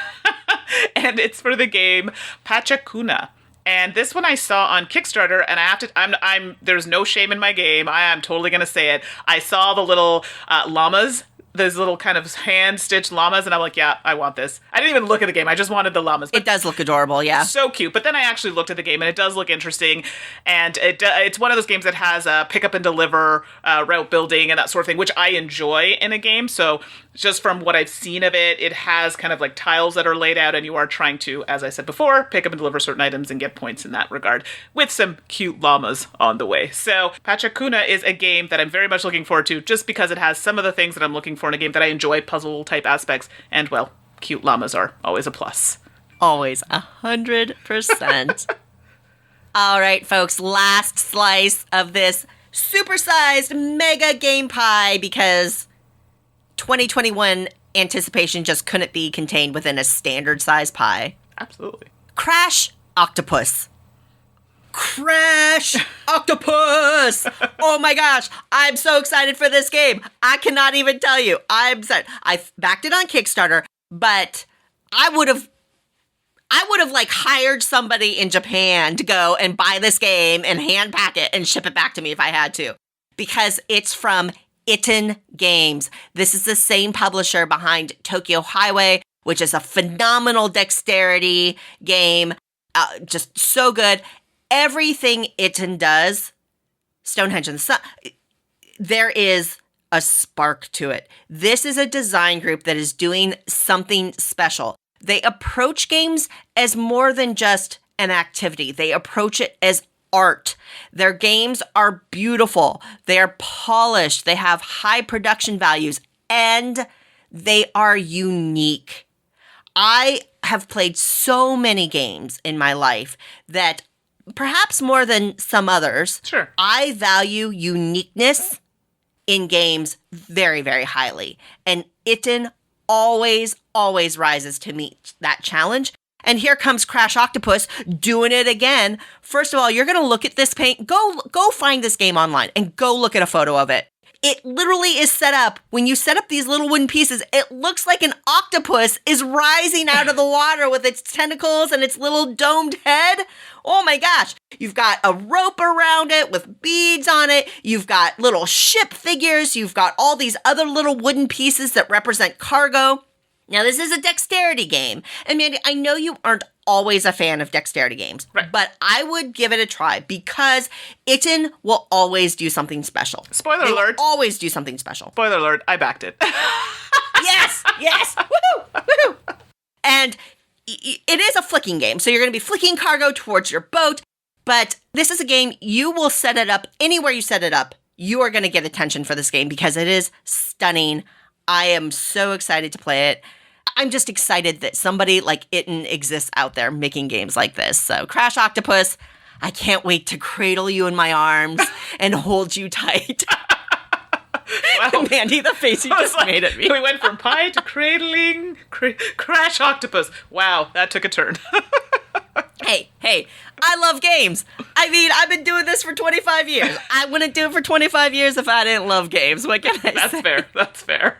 And it's for the game Pachacuna. And this one I saw on Kickstarter, and I have to, there's no shame in my game. I am totally going to say it. I saw the little llamas those little kind of hand-stitched llamas, and I'm like, yeah, I want this. I didn't even look at the game. I just wanted the llamas. It does look adorable, yeah. So cute. But then I actually looked at the game, and it does look interesting. And it's one of those games that has a pick up and deliver, route building, and that sort of thing, which I enjoy in a game. So just from what I've seen of it, it has kind of like tiles that are laid out, and you are trying to, as I said before, pick up and deliver certain items and get points in that regard, with some cute llamas on the way. So Pachacuna is a game that I'm very much looking forward to, just because it has some of the things that I'm looking for in a game that I enjoy, puzzle type aspects, and well, cute llamas are always a plus. Always 100%. All right, folks, last slice of this supersized mega game pie, because 2021 anticipation just couldn't be contained within a standard size pie. Absolutely. Crash Octopus. Crash Octopus! Oh my gosh, I'm so excited for this game. I cannot even tell you. I'm excited. I backed it on Kickstarter, but I would have like hired somebody in Japan to go and buy this game and hand pack it and ship it back to me if I had to, because it's from Itten Games. This is the same publisher behind Tokyo Highway, which is a phenomenal dexterity game. Just so good. Everything Itten does, Stonehenge and the Sun, there is a spark to it. This is a design group that is doing something special. They approach games as more than just an activity. They approach it as art. Their games are beautiful. They are polished. They have high production values, and they are unique. I have played so many games in my life that, perhaps more than some others, sure, I value uniqueness in games very, very highly. And Itten always rises to meet that challenge. And here comes Crash Octopus doing it again. First of all, you're going to look at this paint. Go find this game online and go look at a photo of it. It literally is set up, when you set up these little wooden pieces, it looks like an octopus is rising out of the water with its tentacles and its little domed head. Oh my gosh. You've got a rope around it with beads on it. You've got little ship figures. You've got all these other little wooden pieces that represent cargo. Now, this is a dexterity game. And Mandy, I know you aren't always a fan of dexterity games, right, but I would give it a try, because Itten will always do something special. Spoiler alert. Always do something special. Spoiler alert, I backed it. Yes! Woohoo! Woohoo! And it is a flicking game, so you're going to be flicking cargo towards your boat, but this is a game, you will set it up anywhere you set it up. You are going to get attention for this game because it is stunning. I am so excited to play it. I'm just excited that somebody like Itten exists out there making games like this. So Crash Octopus, I can't wait to cradle you in my arms and hold you tight. Wow. Mandy, the face you just made at me. We went from pie to cradling, Crash Octopus. Wow, that took a turn. Hey, I love games. I mean, I've been doing this for 25 years. I wouldn't do it for 25 years if I didn't love games. What can I say? That's fair.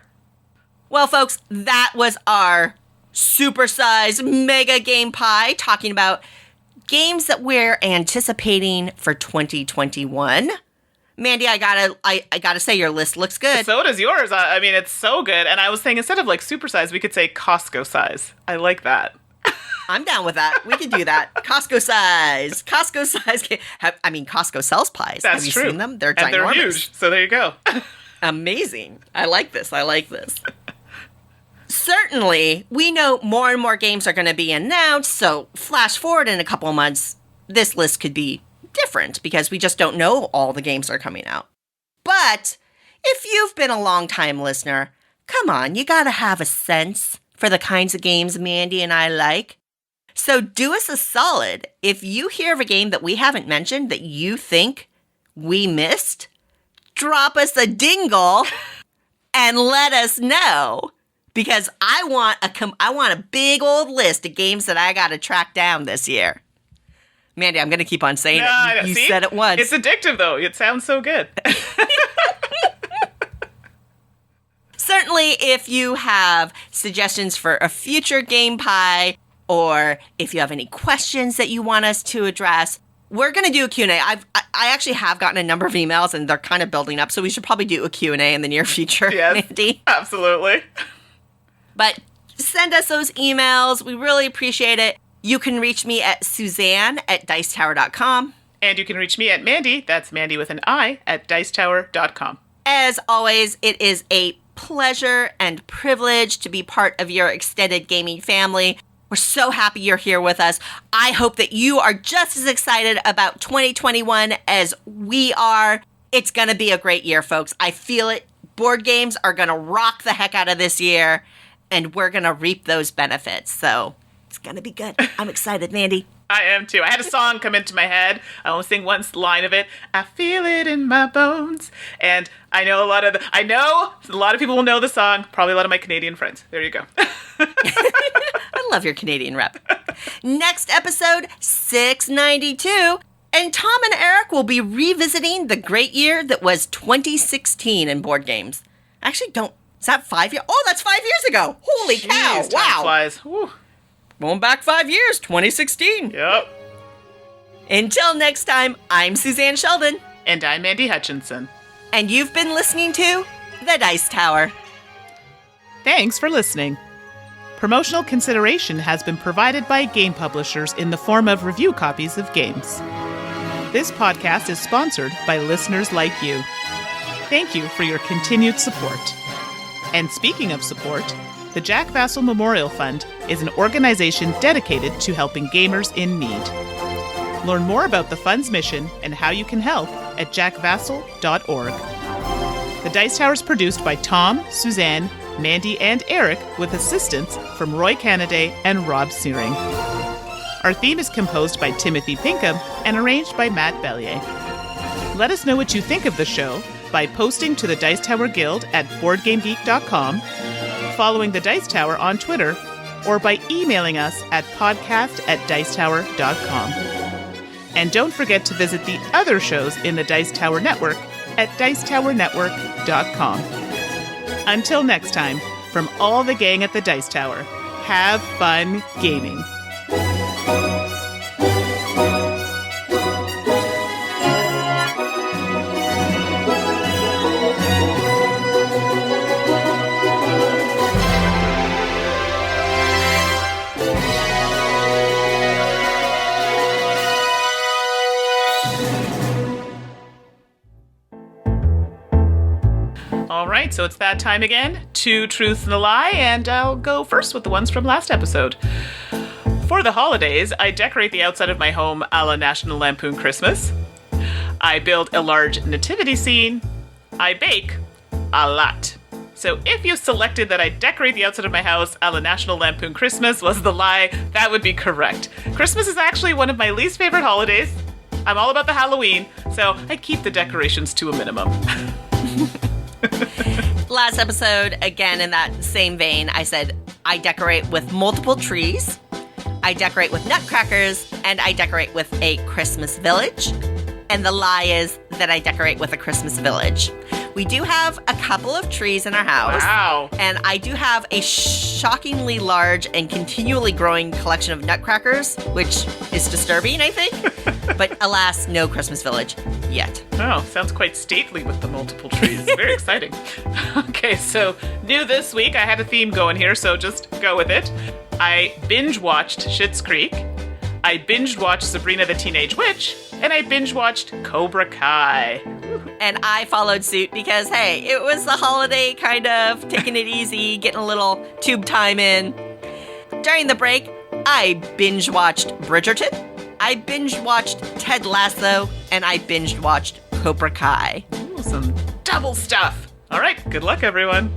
Well, folks, that was our supersized mega game pie, talking about games that we're anticipating for 2021. Mandy, I gotta say, your list looks good. So does yours. I mean, it's so good. And I was saying, instead of like supersize, we could say Costco size. I like that. I'm down with that. We could do that. Costco size. Costco sells pies. That's Have you true. seen them? They're and ginormous. They're huge. So there you go. Amazing. I like this. Certainly, we know more and more games are going to be announced, so flash forward in a couple of months, this list could be different because we just don't know all the games that are coming out. But if you've been a long-time listener, come on, you got to have a sense for the kinds of games Mandy and I like. So do us a solid. If you hear of a game that we haven't mentioned that you think we missed, drop us a dingle and let us know. Because I want a big old list of games that I got to track down this year. Mandy, I'm going to keep on saying it. You said it once. It's addictive, though. It sounds so good. Certainly, if you have suggestions for a future game pie, or if you have any questions that you want us to address, we're going to do a Q&A. I actually have gotten a number of emails, and they're kind of building up, so we should probably do a Q&A in the near future, Yes, Mandy. absolutely. But send us those emails. We really appreciate it. You can reach me at Suzanne@dicetower.com. And you can reach me at Mandi, that's Mandi with an I, at dicetower.com. As always, it is a pleasure and privilege to be part of your extended gaming family. We're so happy you're here with us. I hope that you are just as excited about 2021 as we are. It's going to be a great year, folks. I feel it. Board games are going to rock the heck out of this year, and we're going to reap those benefits. So it's going to be good. I'm excited, Mandi. I am too. I had a song come into my head. I only sing one line of it. I feel it in my bones. And I know a lot of people will know the song. Probably a lot of my Canadian friends. There you go. I love your Canadian rep. Next episode, 692. And Tom and Eric will be revisiting the great year that was 2016 in board games. Actually, is that 5 years? Oh, that's 5 years ago. Holy cow. Jeez, time Wow. flies. Whew. Going back 5 years, 2016. Yep. Until next time, I'm Suzanne Sheldon. And I'm Mandi Hutchinson. And you've been listening to The Dice Tower. Thanks for listening. Promotional consideration has been provided by game publishers in the form of review copies of games. This podcast is sponsored by listeners like you. Thank you for your continued support. And speaking of support, the Jack Vassell Memorial Fund is an organization dedicated to helping gamers in need. Learn more about the fund's mission and how you can help at jackvassell.org. The Dice Tower is produced by Tom, Suzanne, Mandi, and Eric with assistance from Roy Canaday and Rob Searing. Our theme is composed by Timothy Pinkham and arranged by Matt Bellier. Let us know what you think of the show by posting to the Dice Tower Guild at BoardGameGeek.com, following the Dice Tower on Twitter, or by emailing us at podcast@dicetower.com. And don't forget to visit the other shows in the Dice Tower Network at dicetowernetwork.com. Until next time, from all the gang at the Dice Tower, have fun gaming. All right, so it's that time again. 2 truths and a lie, and I'll go first with the ones from last episode. For the holidays, I decorate the outside of my home a la National Lampoon Christmas. I build a large nativity scene. I bake a lot. So if you selected that I decorate the outside of my house a la National Lampoon Christmas was the lie, that would be correct. Christmas is actually one of my least favorite holidays. I'm all about the Halloween, so I keep the decorations to a minimum. Last episode, again in that same vein, I said I decorate with multiple trees, I decorate with nutcrackers, and I decorate with a Christmas village. And the lie is that I decorate with a Christmas village. We do have a couple of trees in our house. Wow. And I do have a shockingly large and continually growing collection of nutcrackers, which is disturbing, I think. But alas, no Christmas village yet. Oh, sounds quite stately with the multiple trees. Very exciting. Okay, so new this week, I had a theme going here, so just go with it. I binge-watched Schitt's Creek. I binge-watched Sabrina the Teenage Witch. And I binge-watched Cobra Kai. And I followed suit because, hey, it was the holiday kind of taking it easy, getting a little tube time in. During the break, I binge-watched Bridgerton, I binge-watched Ted Lasso, and I binge-watched Cobra Kai. Ooh, some double stuff. All right, good luck, everyone.